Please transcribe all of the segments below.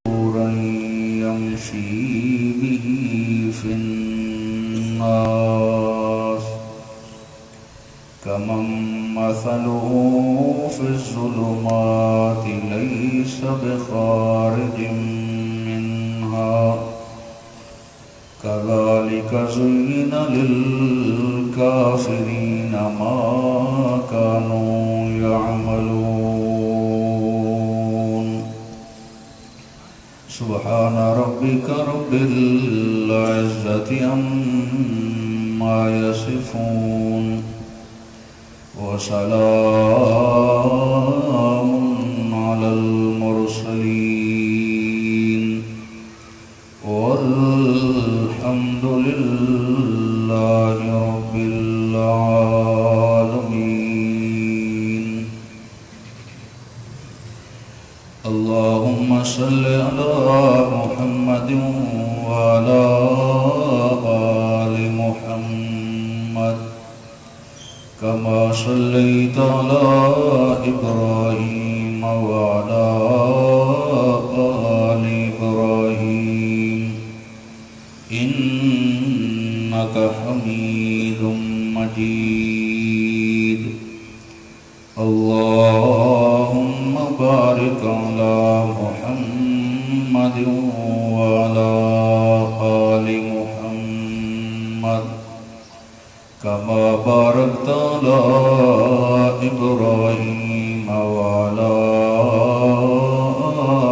نورا يمشي به في الناس كمن مثله في الظلمات ليس بخارج منها كذلك زين للكافرين ما كانوا يعملون سبحان ربك رب العزة عما يصفون وسلام على المرسلين والحمد لله رب العالمين. اللهم صل على محمد وعلى آل محمد كما صليت على إبراهيم وعلى آل إبراهيم إنك حميد مجيد. اللهم بارك على محمد وعلى آل محمد كما باركت على إبراهيم وعلى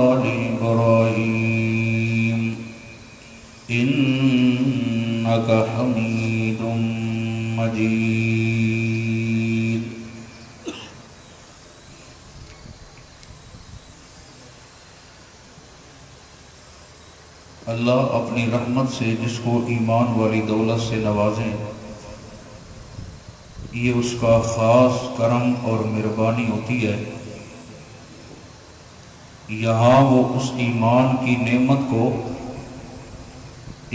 آل إبراهيم إنك حميد مجيد. اللہ اپنی رحمت سے جس کو ایمان والی دولت سے نوازیں، یہ اس کا خاص کرم اور مہربانی ہوتی ہے. یہاں وہ اس ایمان کی نعمت کو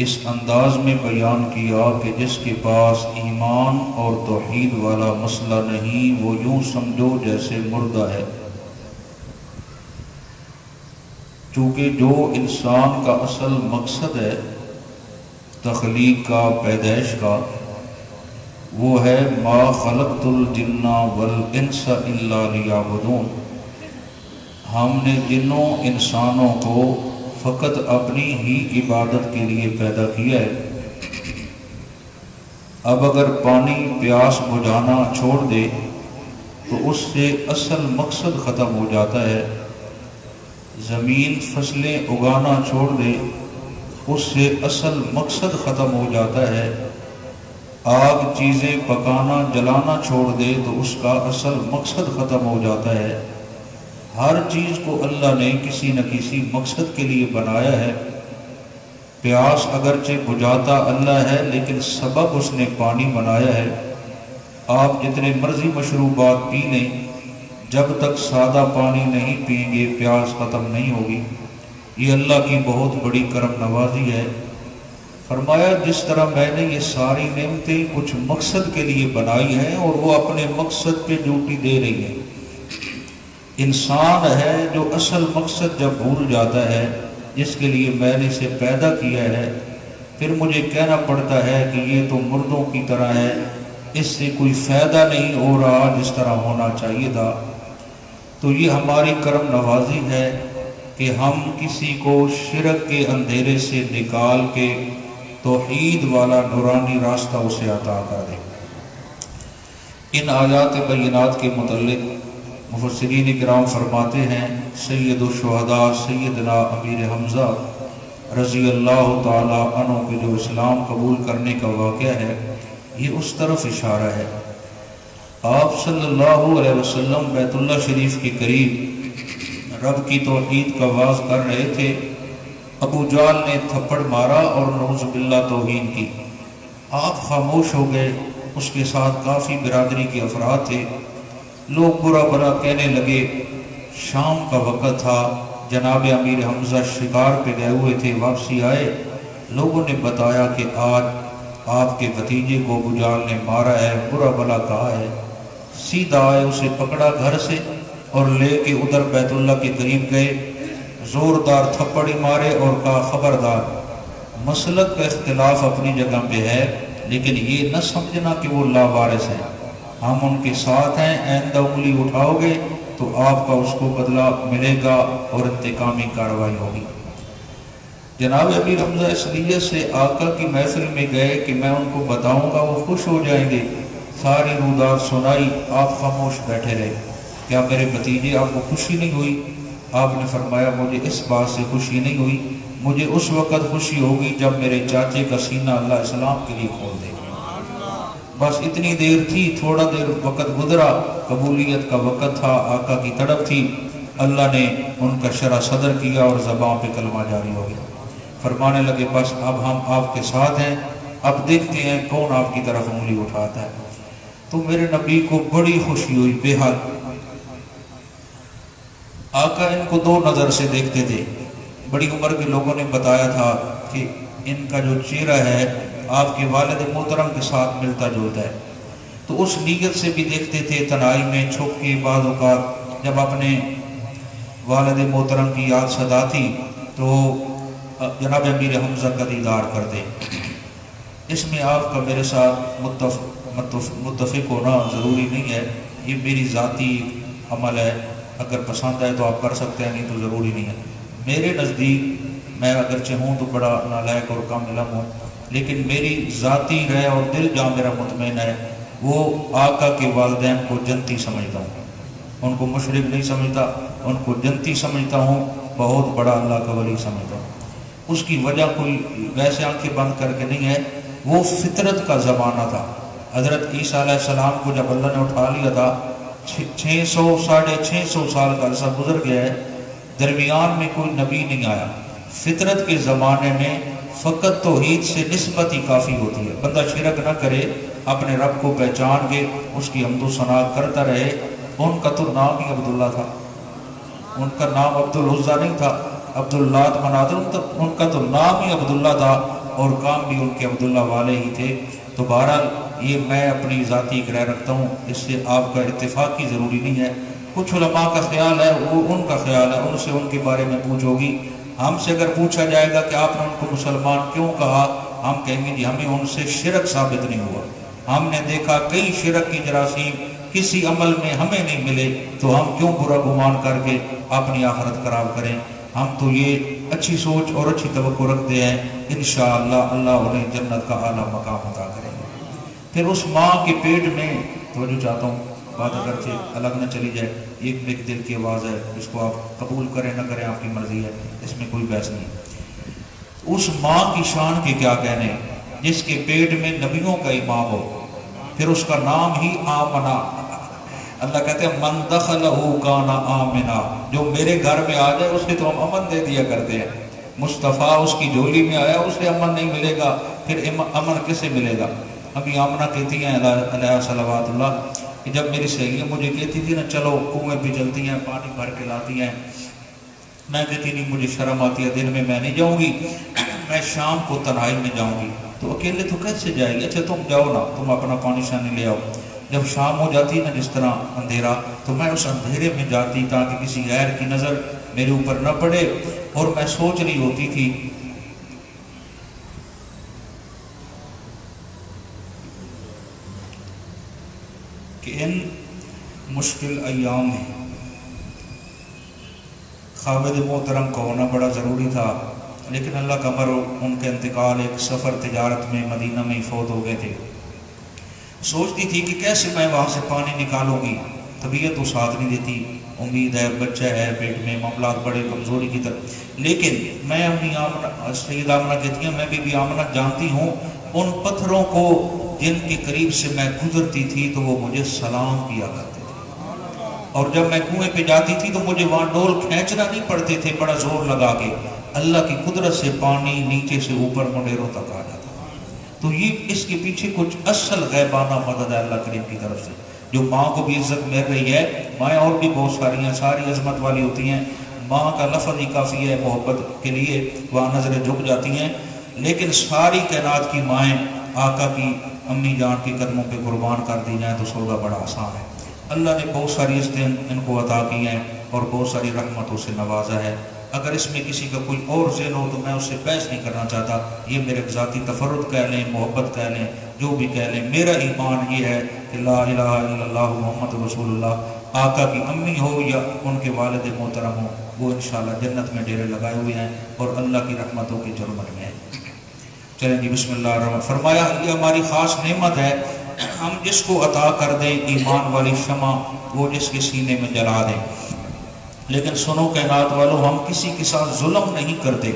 اس انداز میں بیان کیا کہ جس کے پاس ایمان اور توحید والا مسئلہ نہیں وہ یوں سمجھو جیسے مردہ ہے. چونکہ جو انسان کا اصل مقصد ہے تخلیق کا، پیدائش کا، وہ ہے ما خلقت الجن والانس الا لیعبدون. ہم نے جنوں انسانوں کو فقط اپنی ہی عبادت کے لیے پیدا کیا ہے. اب اگر پانی پیاس بجھانا چھوڑ دے تو اس سے اصل مقصد ختم ہو جاتا ہے. زمین فصلیں اگانا چھوڑ دے اس سے اصل مقصد ختم ہو جاتا ہے. آگ چیزیں پکانا جلانا چھوڑ دے تو اس کا اصل مقصد ختم ہو جاتا ہے. ہر چیز کو اللہ نے کسی نہ کسی مقصد کے لیے بنایا ہے. پیاس اگرچہ بجھاتا اللہ ہے لیکن سبب اس نے پانی بنایا ہے. آپ جتنے مرضی مشروبات پی لیں، جب تک سادہ پانی نہیں پئیں گے پیاس ختم نہیں ہوگی. یہ اللہ کی بہت بڑی کرم نوازی ہے. فرمایا جس طرح میں نے یہ ساری نعمتیں کچھ مقصد کے لیے بنائی ہیں اور وہ اپنے مقصد پہ ڈیوٹی دے رہی ہیں. انسان ہے جو اصل مقصد جب بھول جاتا ہے جس کے لیے میں نے اسے پیدا کیا ہے، پھر مجھے کہنا پڑتا ہے کہ یہ تو مردوں کی طرح ہے، اس سے کوئی فائدہ نہیں ہو رہا جس طرح ہونا چاہیے تھا. تو یہ ہماری کرم نوازی ہے کہ ہم کسی کو شرک کے اندھیرے سے نکال کے توحید والا نورانی راستہ اسے عطا کر دیں. ان آیات بینات کے متعلق مفسرین کرام فرماتے ہیں سید الشہداء سیدنا امیر حمزہ رضی اللہ تعالی عنہ کے جو اسلام قبول کرنے کا واقعہ ہے یہ اس طرف اشارہ ہے. آپ صلی اللہ علیہ وسلم بیت اللہ شریف کے قریب رب کی توحید کا واعظ کر رہے تھے. ابو جہل نے تھپڑ مارا اور نعوذ باللہ توہین کی. آپ خاموش ہو گئے. اس کے ساتھ کافی برادری کے افراد تھے. لوگ برا برا کہنے لگے. شام کا وقت تھا. جناب امیر حمزہ شکار پہ گئے ہوئے تھے، واپسی آئے. لوگوں نے بتایا کہ آج آپ کے بھتیجے کو ابو جہل نے مارا ہے، برا بلا کہا ہے. سیدھا آئے، اسے پکڑا گھر سے اور لے کے ادھر بیت اللہ کے قریب گئے. زوردار تھپڑی مارے اور کہا خبردار، مسلک کا اختلاف اپنی جگہ پہ ہے، لیکن یہ نہ سمجھنا کہ وہ لاوارث ہیں، ہم ان کے ساتھ ہیں، آئندہ انگلی اٹھاؤ گے تو آپ کا اس کو بدلہ ملے گا اور انتقامی کارروائی ہوگی۔ جناب امیر حمزہ اس لیے سے آقا کی محفل میں گئے کہ میں ان کو بتاؤں گا، وہ خوش ہو جائیں گے۔ ساری رودات سنائی، آپ خاموش بیٹھے رہے۔ کیا میرے بھتیجے آپ کو خوشی نہیں ہوئی؟ آپ نے فرمایا مجھے اس بات سے خوشی نہیں ہوئی، مجھے اس وقت خوشی ہوگی جب میرے چاچے کا سینہ اللہ اسلام کے لیے کھول دے۔ بس اتنی دیر تھی، تھوڑا دیر وقت گزرا، قبولیت کا وقت تھا، آقا کی طرف تھی، اللہ نے ان کا شرح صدر کیا اور زبان پہ کلمہ جاری ہو گیا۔ فرمانے لگے بس اب ہم آپ کے ساتھ ہیں، اب دیکھتے ہیں کون آپ کی طرف انگلی اٹھاتا ہے۔ تو میرے نبی کو بڑی خوشی ہوئی بے حد۔ آقا ان کو دو نظر سے دیکھتے تھے۔ بڑی عمر کے لوگوں نے بتایا تھا کہ ان کا جو چہرہ ہے آپ کے والد محترم کے ساتھ ملتا جلتا ہے، تو اس نیت سے بھی دیکھتے تھے، تنہائی میں چھپ کے بعض اوقات جب اپنے والد محترم کی یاد صدا تھی تو جناب امیر حمزہ کا دیدار کرتے۔ اس میں آپ کا میرے ساتھ متفق ہونا ضروری نہیں ہے، یہ میری ذاتی عمل ہے، اگر پسند ہے تو آپ کر سکتے ہیں، نہیں تو ضروری نہیں ہے۔ میرے نزدیک میں اگرچہ ہوں تو بڑا نالائق اور کم علم ہوں، لیکن میری ذاتی رائے اور دل جہاں میرا مطمئن ہے وہ آقا کے والدین کو جنتی سمجھتا ہوں، ان کو مشرک نہیں سمجھتا، ان کو جنتی سمجھتا ہوں، بہت بڑا اللہ کا ولی سمجھتا ہوں۔ اس کی وجہ کوئی ویسے آنکھیں بند کر کے نہیں ہے، وہ فطرت کا زمانہ تھا۔ حضرت عیسیٰ علیہ السلام کو جب اللہ نے اٹھا لیا تھا، 600 سال کا عرصہ گزر گیا ہے، درمیان میں کوئی نبی نہیں آیا۔ فطرت کے زمانے میں فقط توحید سے نسبت ہی کافی ہوتی ہے، بندہ شرک نہ کرے، اپنے رب کو پہچان کے اس کی حمد و ثنا کرتا رہے۔ ان کا تو نام ہی عبداللہ تھا، ان کا نام عبدالعزیٰ نہیں تھا، عبداللات منات، ان کا تو نام ہی عبداللہ تھا اور کام بھی ان کے عبداللہ والے ہی تھے۔ تو بہرحال یہ میں اپنی ذاتی رائے رکھتا ہوں، اس سے آپ کا اتفاق کی ضروری نہیں ہے۔ کچھ علماء کا خیال ہے، وہ ان کا خیال ہے، ان سے ان کے بارے میں پوچھو گی۔ ہم سے اگر پوچھا جائے گا کہ آپ نے ان کو مسلمان کیوں کہا، ہم کہیں گے جی ہمیں ان سے شرک ثابت نہیں ہوا، ہم نے دیکھا کئی شرک کی جراثیم کسی عمل میں ہمیں نہیں ملے، تو ہم کیوں برا گمان کر کے اپنی آخرت خراب کریں۔ ہم تو یہ اچھی سوچ اور اچھی توقع رکھتے ہیں، انشاءاللہ اللہ انہیں جنت کا اعلیٰ مقام عطا کرے گا۔ پھر اس ماں کے پیٹ میں، توجہ چاہتا ہوں، بات اگرچہ الگ نہ چلی جائے، ایک دل کی آواز ہے، اس کو آپ قبول کریں نہ کریں آپ کی مرضی ہے، اس میں کوئی بحث نہیں۔ اس ماں کی شان کے کیا کہنے جس کے پیٹ میں نبیوں کا امام ہو، پھر اس کا نام ہی آمنہ۔ اللہ کہتے ہیں من دخلہ کان آمنا، جو میرے گھر میں آ جائے اسے تو ہم امن دے دیا کرتے ہیں۔ مصطفیٰ اس کی جھولی میں آیا، اسے امن نہیں ملے گا، پھر امن کسے ملے گا؟ ابھی آمنہ کہتی ہیں علیہ صلوات اللہ کہ جب میری سہیلیاں مجھے کہتی تھی نا چلو کنویں پہ چلتی ہیں، پانی بھر کے لاتی ہیں، میں کہتی نہیں مجھے شرم آتی ہے، دن میں نہیں جاؤں گی، میں شام کو تنہائی میں جاؤں گی۔ تو اکیلے تو کیسے جائے گی؟ اچھا تم جاؤ نا، تم اپنا پانی شانی لے آؤ۔ جب شام ہو جاتی نا جس طرح اندھیرا، تو میں اس اندھیرے میں جاتی تاکہ کسی غیر کی نظر میرے اوپر نہ پڑے، اور میں سوچ رہی ہوتی تھی کہ ان مشکل ایام میں خاوند محترم کا ہونا بڑا ضروری تھا، لیکن اللہ کا امر، ان کا انتقال ایک سفر تجارت میں مدینہ میں ہی فوت ہو گئے تھے۔ سوچتی تھی کہ کیسے میں وہاں سے پانی نکالوں گی، طبیعت تو ساتھ نہیں دیتی، امید ہے بچہ ہے پیٹ میں، معاملات بڑے کمزوری کی طرف، لیکن میں اپنی آمنہ، سید آمنہ کہتی ہیں، میں بھی آمنہ جانتی ہوں ان پتھروں کو جن کے قریب سے میں گزرتی تھی تو وہ مجھے سلام کیا کرتے تھے، اور جب میں کنویں پہ جاتی تھی تو مجھے وہاں ڈول کھینچنا نہیں پڑتے تھے، بڑا زور لگا کے اللہ کی قدرت سے پانی نیچے سے اوپر منڈیروں تک آ جاتا۔ تو یہ اس کے پیچھے کچھ اصل غیبانہ مدد ہے اللہ کریم کی طرف سے، جو ماں کو بھی عزت مل رہی ہے۔ مائیں اور بھی بہت ساری ہیں، ساری عظمت والی ہوتی ہیں، ماں کا لفظ ہی کافی ہے محبت کے لیے، وہاں نظریں جھک جاتی ہیں، لیکن ساری کائنات کی مائیں آقا کی امی جان کے قدموں پہ قربان کر دی جائیں تو سودا بڑا آسان ہے۔ اللہ نے بہت ساری عزتیں ان کو عطا کی ہیں اور بہت ساری رحمتوں سے نوازا ہے۔ اگر اس میں کسی کا کوئی اور ذہن ہو تو میں اس سے بحث نہیں کرنا چاہتا. یہ میرے ذاتی تفرد کہہ لیں، محبت کہہ لیں، جو بھی کہہ لیں. میرا ایمان یہ ہے کہ لا الہ الا اللہ محمد رسول اللہ. آقا کی امی ہو یا ان کے والد محترم ہو، وہ انشاءاللہ جنت میں ڈیرے لگائے ہوئے ہیں اور اللہ کی رحمتوں کی جرمٹ میں ہیں. چلیں جی بسم اللہ الرحمن. فرمایا یہ ہماری خاص نعمت ہے، ہم جس کو عطا کر دیں ایمان والی شمع وہ جس کے سینے میں جلا دیں. لیکن سنو کائنات والوں، ہم کسی کے ساتھ ظلم نہیں کرتے.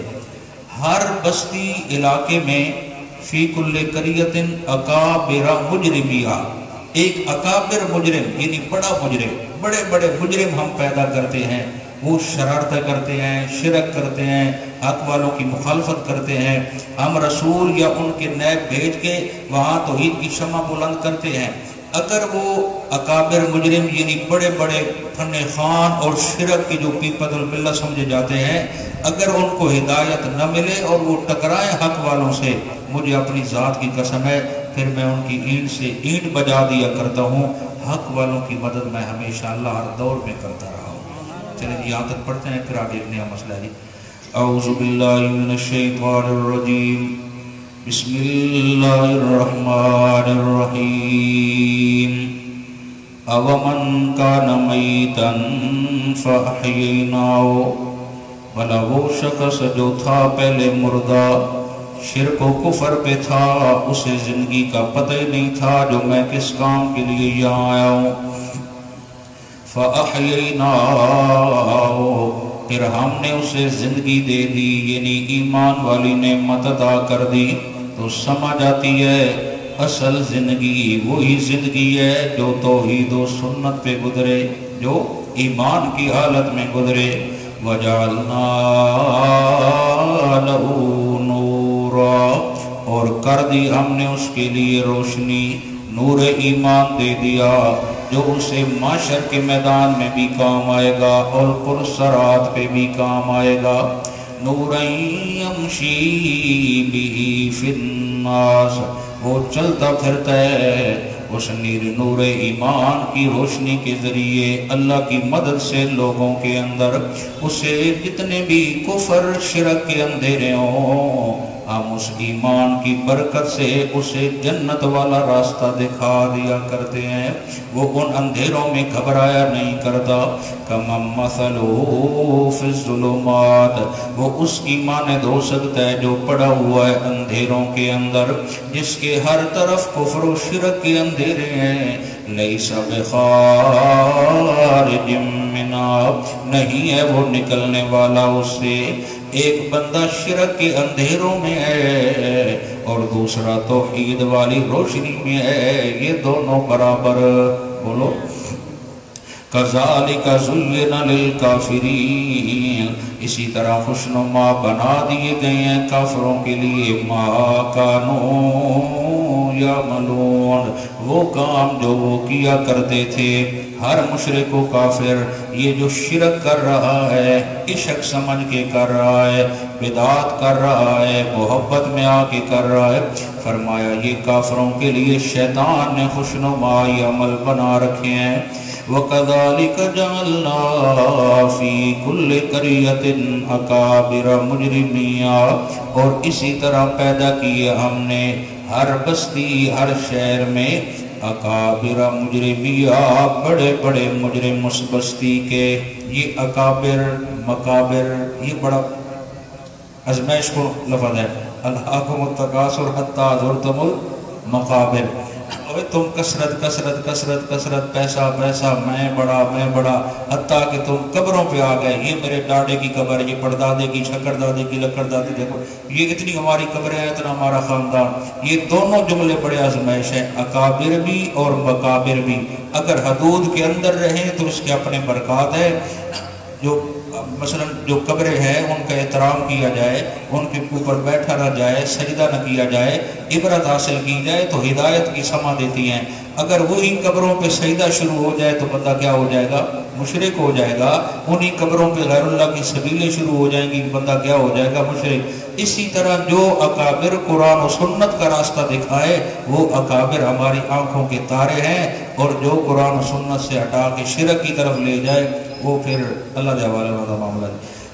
ہر بستی علاقے میں فی کل قریۃ اکابر مجرمیا، ایک اکابر مجرم یعنی بڑا مجرم، بڑے بڑے مجرم ہم پیدا کرتے ہیں. وہ شرارتیں کرتے ہیں، شرک کرتے ہیں، حق والوں کی مخالفت کرتے ہیں. ہم رسول یا ان کے نیب بھیج کے وہاں توحید کی شمع بلند کرتے ہیں. اگر وہ اکابر مجرم یعنی بڑے بڑے فن خان اور شرک کی جو پیپل الملت سمجھے جاتے ہیں، اگر ان کو ہدایت نہ ملے اور وہ ٹکرائیں حق والوں سے، مجھے اپنی ذات کی قسم ہے پھر میں ان کی اینٹ سے اینٹ بجا دیا کرتا ہوں. حق والوں کی مدد میں ہمیشہ اللہ ہر دور میں کرتا رہا ہوں. چلیں جی یہاں تک پڑھتے ہیں، پھر آگے ایک نیا مسئلہ ہے. اعوذ باللہ من الشیطان الرجیم، بسم اللہ الرحمن الرحیم. اومن کان میتا فاحییناہ، بھلا وہ شخص جو تھا پہلے مردہ، شرک و کفر پہ تھا، اسے زندگی کا پتہ ہی نہیں تھا جو میں کس کام کے لیے یہاں آیا ہوں. فَأَحْيَيْنَاهُ، پھر ہم نے اسے زندگی دے دی، یعنی ایمان والی نعمت عطا کر دی. تو سمجھ آتی ہے اصل زندگی وہی زندگی ہے جو توحید و سنت پہ گزرے، جو ایمان کی حالت میں گزرے. وَجَعَلْنَا لَهُ نُورًا، اور کر دی ہم نے اس کے لیے روشنی، نور ایمان دے دیا جو اسے معاشر کے میدان میں بھی کام آئے گا اور پرسرات پہ بھی کام آئے گا. نوراً یمشی بہ فی الناس، وہ چلتا پھرتا ہے اس نور ایمان کی روشنی کے ذریعے اللہ کی مدد سے لوگوں کے اندر. اسے جتنے بھی کفر شرک کے اندھیرے ہوں، ہم اس ایمان کی برکت سے اسے جنت والا راستہ دکھا دیا کرتے ہیں. وہ ان اندھیروں میں گھبرایا نہیں کرتا. کمم مثلہ فی الظلمات، وہ اس کی مانند ہو سکتا ہے جو پڑا ہوا ہے اندھیروں کے اندر، جس کے ہر طرف کفر و شرک کے اندھیرے ہیں. لیس بخارج منہا، نہیں ہے وہ نکلنے والا اس سے. ایک بندہ شرک کے اندھیروں میں ہے اور دوسرا توحید والی روشنی میں ہے، یہ دونوں برابر. بولو کذالک زین للکافرین، اسی طرح خوشنما بنا دیے گئے ہیں کافروں کے لیے ما کانوا یعملون، وہ کام جو وہ کیا کرتے تھے. ہر مشرک و کافر یہ جو شرک کر رہا ہے، عشق سمجھ کے کر رہا ہے، بدعات کر رہا ہے، محبت میں آ کے کر رہا ہے، فرمایا یہ کافروں کے لیے شیطان نے خوشنمائی عمل بنا رکھے ہیں. وَكَذَلِكَ جَعَلْنَا فِي كُلِّ قَرْيَةٍ أَكَابِرَ مُجْرِمِينَ، اور اسی طرح پیدا کیے ہم نے ہر بستی ہر شہر میں اکابر مجرمیہ، بڑے بڑے مجرم اس بستی کے. یہ اکابر مکابر یہ بڑا ازمائش کو لفظ ہے. الہاکم التکاثر حتی زرتم المقابر. تم کثرت کثرت کثرت کثرت، پیسہ پیسہ، میں بڑا، حتیٰ کہ تم قبروں پہ آ گئے. یہ میرے ڈاڈے کی قبر، یہ پردادے کی، شکر دادے کی، لکڑ دادے، دیکھو یہ اتنی ہماری قبریں ہیں، اتنا ہمارا خاندان. یہ دونوں جملے بڑے آزمائش ہیں، اکابر بھی اور مکابر بھی. اگر حدود کے اندر رہیں تو اس کے اپنے برکات ہے. جو مثلا جو قبریں ہیں ان کا احترام کیا جائے، ان کے اوپر بیٹھا نہ جائے، سجدہ نہ کیا جائے، عبرت حاصل کی جائے تو ہدایت کی سما دیتی ہیں. اگر وہی قبروں پہ سجدہ شروع ہو جائے تو بندہ کیا ہو جائے گا؟ مشرک ہو جائے گا. انہی قبروں پہ غیر اللہ کی سبیلیں شروع ہو جائیں گی، بندہ کیا ہو جائے گا؟ مشرک. اسی طرح جو اکابر قرآن و سنت کا راستہ دکھائے وہ اکابر ہماری آنکھوں کے تارے ہیں، اور جو قرآن و سنت سے ہٹا کے شرک کی طرف لے جائے وہ پھر اللہ کے حوالے والا معاملہ ہے.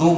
2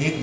1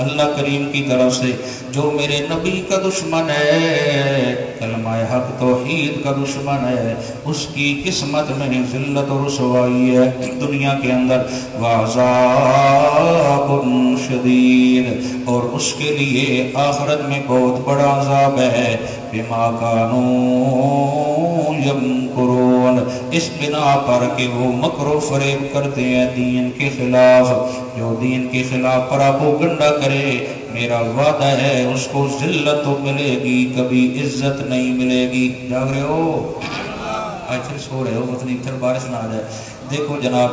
اللہ کریم کی طرف سے جو میرے نبی کا دشمن ہے، کلمہ حق توحید کا دشمن ہے، اس کی قسمت میں ذلت و رسوائی ہے دنیا کے اندر، وعذاب شدید، اور اس کے لیے آخرت میں بہت بڑا عذاب ہے، بما کانوا یمکرون، اس بنا پر کہ وہ مکر و فریب کرتے ہیں دین کے خلاف، جو دین کے خلاف پراپوگنڈا کرے میرا وعدہ ہے اس کو ذلت تو ملے گی، کبھی عزت نہیں ملے گی۔ جاگ رہے ہو؟ آج پھر سو رہے ہو، اتنی پھر بارش نہ آ جائے۔ دیکھو جناب،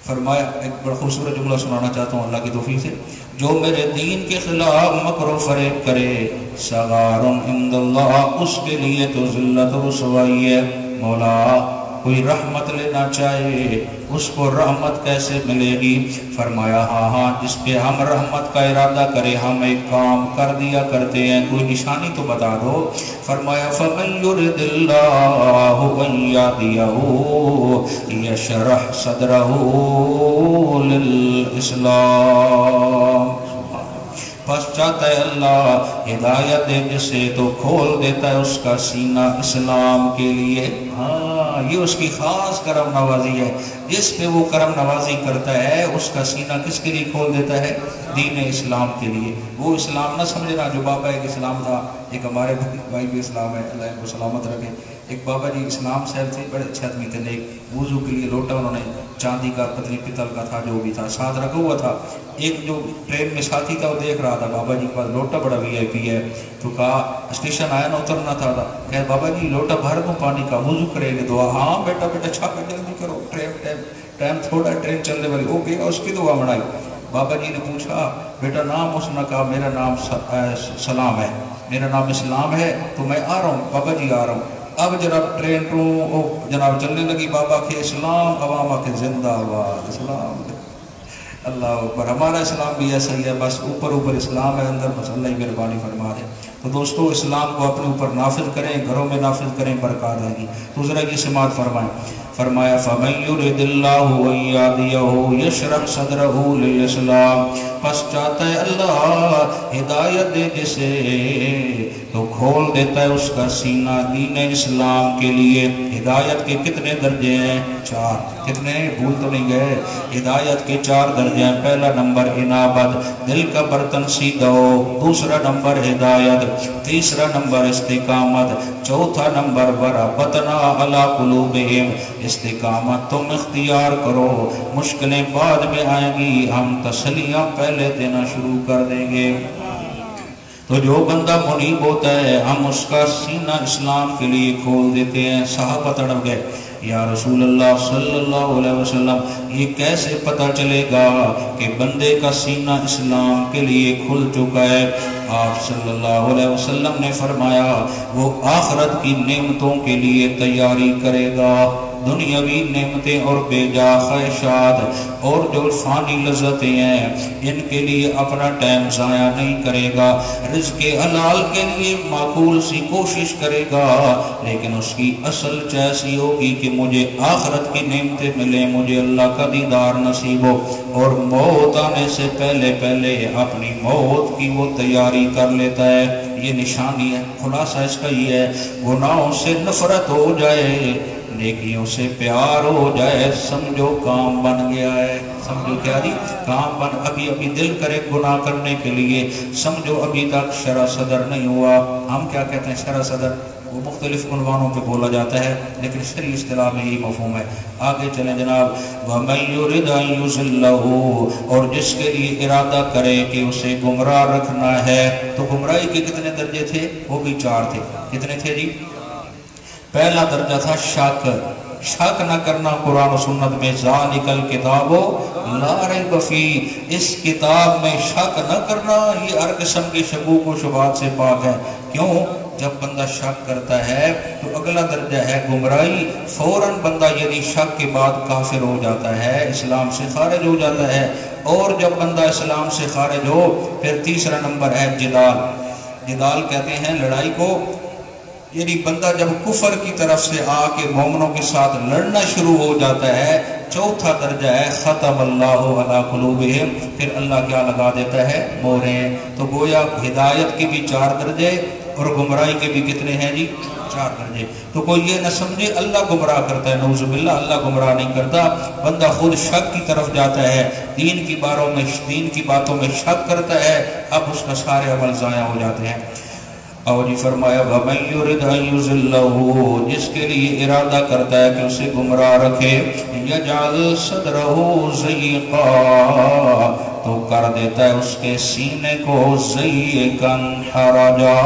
فرمایا، ایک بڑا خوبصورت جملہ سنانا چاہتا ہوں اللہ کی توفیق سے، جو میرے دین کے خلاف مکر و فریب کرے، صغار عند اللہ، اس کے لیے تو ذلت و رسوائی ہے۔ مولا کوئی رحمت لینا چاہے اس کو رحمت کیسے ملے گی؟ فرمایا ہاں جس پہ ہم رحمت کا ارادہ کرے ہم ایک کام کر دیا کرتے ہیں، کوئی نشانی تو بتا دو۔ فرمایا فَمَن يُرِدِ اللَّهُ أَن يَهْدِيَهُ يَشْرَحْ صَدْرَهُ لِلْإِسْلَامِ، بس چاہتا ہے اللہ ہدایت دے جسے تو کھول دیتا ہے اس کا سینہ اسلام کے لیے۔ ہاں یہ اس کی خاص کرم نوازی ہے، جس پہ وہ کرم نوازی کرتا ہے اس کا سینہ کس کے لیے کھول دیتا ہے؟ دین اسلام کے لیے۔ وہ اسلام نہ سمجھنا جو بابا ایک اسلام تھا، ایک ہمارے بھائی بھی اسلام ہے، اللہ ان کو سلامت رکھے۔ ایک بابا جی اسلام صاحب تھے، بڑے اچھے آدمی تھے، ایک وضو کے لیے لوٹا انہوں نے چاندی کا پتلی پتل کا تھا جو بھی تھا ساتھ رکھا ہوا تھا۔ ایک جو ٹرین میں ساتھی تھا وہ دیکھ رہا تھا بابا جی کے پاس لوٹا بڑا وی آئی پی ہے، تو کہا اسٹیشن آیا نا اترنا تھا، کہ بابا جی لوٹا بھر دوں پانی کا، وضو کرے گے دعا؟ ہاں بیٹا بیٹا چھاپے جلدی کرو، ٹائم تھوڑا، ٹرین چلنے والی ہو گیا، اس کی دعا بڑھائی۔ بابا جی نے پوچھا بیٹا نام؟ اس نے کہا میرا نام سلام ہے، میرا نام اسلام ہے، تو میں آ رہا ہوں بابا جی، آ رہا ہوں۔ اب جناب ٹرین جناب چلنے لگی، بابا کے اسلام، عوامہ کے زندہ آباد اسلام، اللہ اوپر۔ ہمارا اسلام بھی ایسا ہی ہے، بس اوپر اوپر اسلام ہے، اندر بس اللہ ہی مہربانی فرما دے۔ تو دوستو اسلام کو اپنے اوپر نافذ کریں، گھروں میں نافذ کریں، برکات آئے گی۔ تو ذرا یہ سماعت فرمائیں۔ فرمایا فَمَن يُرِدِ اللَّهُ أَن يَهْدِيَهُ يَشْرَحْ صَدْرَهُ لِلْإِسْلَامِ، پس چاہتا ہے اللہ ہدایت دے جسے تو کھول دیتا ہے اس کا سینہ دین اسلام کے لیے۔ ہدایت کے کتنے درجے ہیں؟ 4۔ کتنے؟ بھول تو نہیں گئے؟ ہدایت کے 4 درجے ہیں۔ پہلا نمبر انابت، دل کا برتن سیدھا ہو، دوسرا نمبر ہدایت، تیسرا نمبر استقامت، چوتھا نمبر وربطنا علی قلوبہم، استقامت تم اختیار کرو، مشکلیں بعد میں آئیں گی، ہم تسلیاں پہلے دینا شروع کر دیں گے۔ تو جو بندہ منیب ہوتا ہے ہم اس کا سینہ اسلام کے لیے کھول دیتے ہیں۔ صحابہ تڑپ گئے، یا رسول اللہ صلی اللہ علیہ وسلم یہ کیسے پتہ چلے گا کہ بندے کا سینہ اسلام کے لیے کھل چکا ہے؟ آپ صلی اللہ علیہ وسلم نے فرمایا وہ آخرت کی نعمتوں کے لیے تیاری کرے گا، دنیاوی نعمتیں اور بے جا خواہشات اور جو فانی لذتیں ہیں ان کے لیے اپنا ٹائم ضائع نہیں کرے گا، رزق حلال کے لیے معقول سی کوشش کرے گا، لیکن اس کی اصل ایسی ہوگی کہ مجھے آخرت کی نعمتیں ملیں، مجھے اللہ کا دیدار نصیب ہو، اور موت آنے سے پہلے پہلے اپنی موت کی وہ تیاری کر لیتا ہے۔ یہ نشانی ہے، خلاصہ اس کا یہ ہے، گناہوں سے نفرت ہو جائے، نیکیوں سے پیار ہو جائے، سمجھو کام بن گیا ہے۔ سمجھو کیا جی؟ کام بن، ابھی دل کرے گناہ کرنے کے لیے، سمجھو ابھی تک شرع صدر نہیں ہوا۔ ہم کیا کہتے ہیں شرع صدر؟ وہ مختلف عنوانوں پہ بولا جاتا ہے لیکن شرعی اصطلاح میں یہی مفہوم ہے۔ آگے چلیں جناب، وَمَن يُرِدْ أَن يُضِلَّهُ، اور جس کے لیے ارادہ کرے کہ اسے گمراہ رکھنا ہے۔ تو گمراہی کے کتنے درجے تھے؟ وہ بھی 4 تھے۔ کتنے تھے جی؟ پہلا درجہ تھا شک، شک نہ کرنا قرآن و سنت میں، ذالک الکتاب لا ریب فیہ، اس کتاب میں شک نہ کرنا، یہ ہر قسم کی شکوک و شبہات سے پاک ہے۔ کیوں؟ جب بندہ شک کرتا ہے تو اگلا درجہ ہے گمراہی، فوراً بندہ یعنی شک کے بعد کافر ہو جاتا ہے، اسلام سے خارج ہو جاتا ہے، اور جب بندہ اسلام سے خارج ہو پھر تیسرا نمبر ہے جدال۔ جدال کہتے ہیں لڑائی کو، یعنی بندہ جب کفر کی طرف سے آ کے مومنوں کے ساتھ لڑنا شروع ہو جاتا ہے چوتھا درجہ ہے ختم اللہ علی قلوبہم، پھر اللہ کیا لگا دیتا ہے؟ موریں۔ تو گویا ہدایت کے بھی 4 درجے اور گمراہی کے بھی کتنے ہیں جی؟ 4 درجے۔ تو کوئی یہ نہ سمجھے اللہ گمراہ کرتا ہے، نعوذ باللہ، اللہ گمراہ نہیں کرتا۔ بندہ خود شک کی طرف جاتا ہے، دین کی باتوں میں شک کرتا ہے، اب اس کا سارے عمل ضائع ہو جاتے ہیں۔ اور جی فرمایا وَمَن يُرِدْ أَن يُضِلَّهُ، جس کے لیے ارادہ کرتا ہے کہ اسے گمراہ رکھے، يَجْعَلْ صَدْرَهُ ضَيِّقًا، تو کر دیتا ہے اس کے سینے کو ضیقاً حرجا،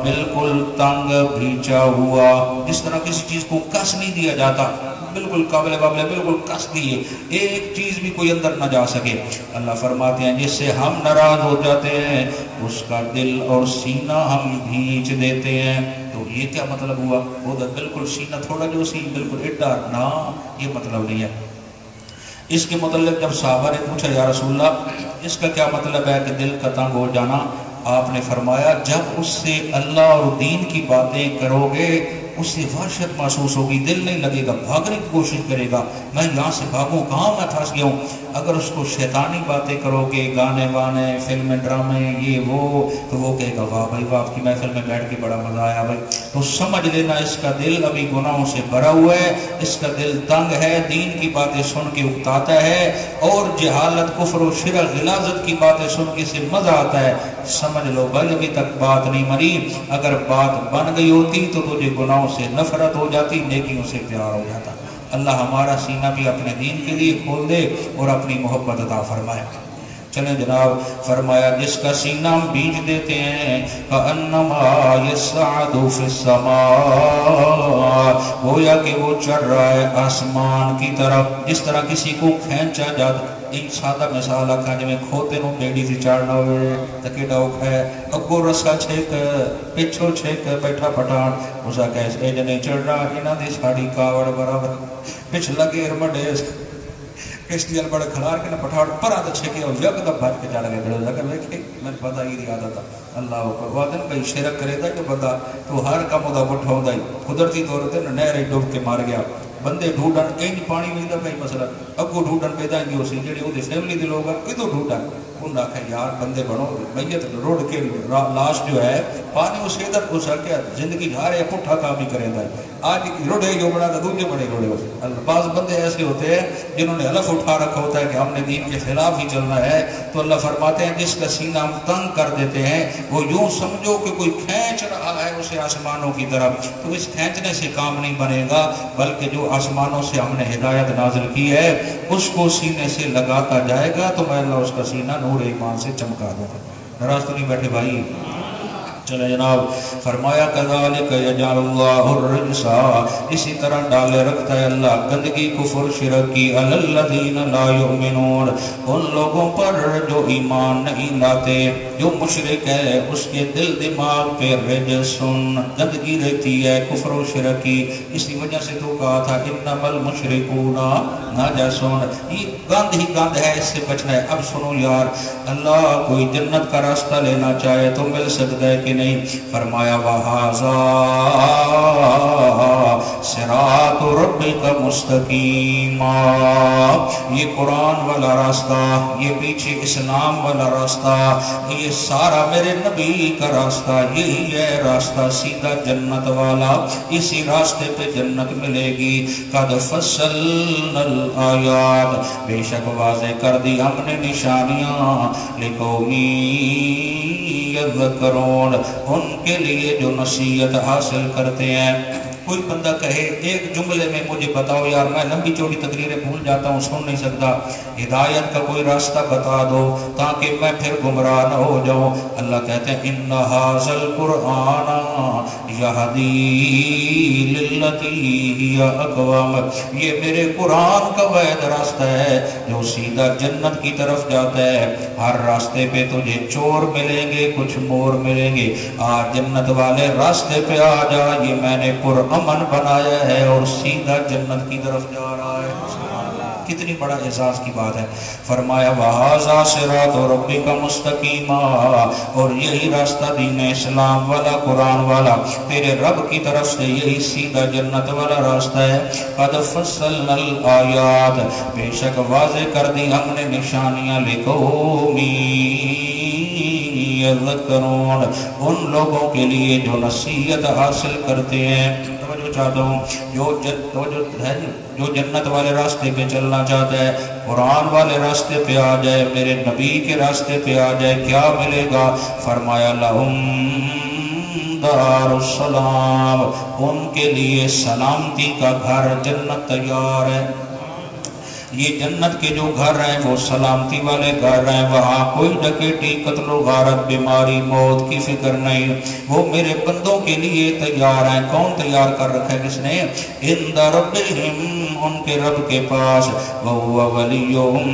بالکل تنگ بھیجا ہوا، جس طرح کسی چیز کو کس نہیں دیا جاتا، بالکل قابل قابل بالکل کس دیے، ایک چیز بھی کوئی اندر نہ جا سکے۔ اللہ فرماتے ہیں جس سے ہم ناراض ہو جاتے ہیں اس کا دل اور سینہ ہم بھیج دیتے ہیں۔ تو یہ کیا مطلب ہوا؟ وہ بالکل سینہ تھوڑا جو سی بالکل اڈا نہ، یہ مطلب نہیں ہے۔ اس کے متعلق جب صحابہ نے پوچھا یا رسول اللہ اس کا کیا مطلب ہے کہ دل کا تنگ ہو جانا، آپ نے فرمایا جب اس سے اللہ اور دین کی باتیں کرو گے اس سے وحشت محسوس ہوگی، دل نہیں لگے گا، بھاگنے کی کوشش کرے گا، میں یہاں سے بھاگوں، کہاں میں پھنس گیا ہوں۔ اگر اس کو شیطانی باتیں کرو گے، گانے وانے، فلمیں، ڈرامے، یہ وہ، تو وہ کہے گا واہ بھائی واہ، آپ کی محفل میں بیٹھ کے بڑا مزہ آیا بھائی۔ تو سمجھ لینا اس کا دل ابھی گناہوں سے بھرا ہوا ہے، اس کا دل تنگ ہے، دین کی باتیں سن کے اکتاتا ہے، اور جہالت، کفر و شرک، غلاظت کی باتیں سن کے اسے مزہ آتا ہے۔ سمجھ لو بھائی ابھی تک بات نہیں مری، اگر بات بن گئی ہوتی تو تجھے گناہوں سے نفرت ہو جاتی، نیکیوں سے پیار ہو جاتا۔ اللہ ہمارا سینہ بھی اپنے دین کے لیے کھول دے اور اپنی محبت عطا فرمائے۔ چلیں جناب، فرمایا جس کا سینہ ہم بیج دیتے ہیں فَأَنَّمَا يَسْعَدُ فِي السَّمَاءِ، گویا کہ وہ چڑھ رہا ہے آسمان کی طرف، جس طرح کسی کو کھینچا جاتا۔ ایک سادہ مثال آکھا جی میں کھوتے نو بیڑی سے چاڑنا ہوئے تکے ڈاؤک ہے، اگو رسا چھیک پچھو چھیک بیٹھا پٹھان اسا کہے اے جنے چڑھ رہا انہ دی ساڑی کاوڑ برابر پچھ لگے رمڈے کشتی البڑ کھلار کے نہ پٹھاڑ پر آدھا چھکے اور یک دب بھاج کے چاڑا گئے بڑھو جاکر دیکھے میں نے پتا ہی دیا تھا اللہ اوپر وعدن کئی شرک کرے تھا کہ بندہ تو ہر کم دا پٹھا ہوں دائی قدرتی طور تے نہرے ڈوب کے مار گیا بندے ڈھوڈن اینج پانی نہیں دا کئی مسئلہ اگو ڈھوڈن پیدا ہی ہو سی جڑے ہو دے فیملی دے لوگا کوئی تو ڈھوڈن انہا کہ یار بندے بنو میت روڈ کے لاش جو ہے پانی اس حیدر کو سکے زندگی جھارے پٹھا کام ہی کریں دائی آج روڈے جو بنا دا دوجے بڑے روڈے ہوتے بعض بندے ایسے ہوتے ہیں جنہوں نے حلف اٹھا رکھا ہوتا ہے کہ ہم نے دین کے خلاف ہی چلنا ہے تو اللہ فرماتے ہیں جس کا سینہ ہم تنگ کر دیتے ہیں وہ یوں سمجھو کہ کوئی کھینچ رہا ہے اسے آسمانوں کی طرف تو اس کھینچنے سے کام نہیں بنے گا بلکہ جو آسمانوں سے ہم نے ہدایت نازل کی ہے اس کو سینے سے لگاتا جائے گا تو میں اللہ اس کا سینہ نور ایمان سے چمکا دوں گا۔ ناراض تو نہیں بیٹھے بھائی؟ چلے جناب فرمایا کذالک یجعل اللہ الرجس اسی طرح ڈالے رکھتا ہے اللہ گندگی کفر شرک کی علی الذین لا یؤمنون ان لوگوں پر جو ایمان نہیں لاتے جو مشرک ہے اس کے دل دماغ پہ رجسن گندگی رہتی ہے کفر و شرک کی اسی وجہ سے تو کہا تھا انما المشرکون نجسون یہ گند ہی گند ہے اس سے بچنا ہے۔ اب سنو یار اللہ کوئی جنت کا راستہ لینا چاہے تو مل سکتا ہے کہ نہیں فرمایا وَهَذَا صِرَاطُ رَبِّكَ مُسْتَقِيمًا یہ قرآن والا راستہ یہ پیچھے اسلام والا راستہ یہ سارا میرے نبی کا راستہ یہی ہے راستہ سیدھا جنت والا اسی راستے پہ جنت ملے گی قَدْ فَصَّلْنَا الْآيَاتِ بے شک واضح کر دی ہم نے نشانیاں لِقَوْمٍ یذکرون ان کے لیے جو نصیحت حاصل کرتے ہیں۔ کوئی بندہ کہے ایک جملے میں مجھے بتاؤ یار میں لمبی چوڑی تقریریں بھول جاتا ہوں سن نہیں سکتا ہدایت کا کوئی راستہ بتا دو تاکہ میں پھر گمراہ نہ ہو جاؤں۔ اللہ کہتے ہیں ان ھذا القرآن یہدی للتی ہی اقوام یہ میرے قرآن کا واحد راستہ ہے جو سیدھا جنت کی طرف جاتا ہے۔ ہر راستے پہ تجھے چور ملیں گے کچھ مور ملیں گے آج جنت والے راستے پہ آ جا یہ میں نے قرآن امن بنایا ہے اور سیدھا جنت کی طرف جا رہا ہے۔ کتنی بڑا اعزاز کی بات ہے۔ فرمایا وَهَذَا صِرَاطُ رَبِّكَ مُسْتَقِيمًا، اور یہی راستہ دین اسلام والا، قرآن والا، تیرے رب کی طرف سے یہی سیدھا جنت والا راستہ ہے۔ قَدْ فَصَّلْنَا الْآيَاتِ، بے شک واضح کر دی ہم نے نشانیاں لِقَوْمٍ یذکرون، ان لوگوں کے لیے جو نصیحت حاصل کرتے ہیں۔ توجہ چاہتا ہوں، جو جنت والے راستے پہ چلنا چاہتا ہے، قرآن والے راستے پہ آ جائے، میرے نبی کے راستے پہ آ جائے، کیا ملے گا؟ فرمایا لہم دار السلام، ان کے لیے سلامتی کا گھر جنت تیار ہے۔ یہ جنت کے جو گھر ہیں وہ سلامتی والے گھر ہیں، وہاں کوئی ڈکیٹی، قتل و غارت، بیماری، موت کی فکر نہیں، وہ میرے بندوں کے لیے تیار ہیں۔ کون تیار کر رکھا ہے؟ کس نے؟ عند ربہم، ان کے رب کے پاس، وہو ولیہم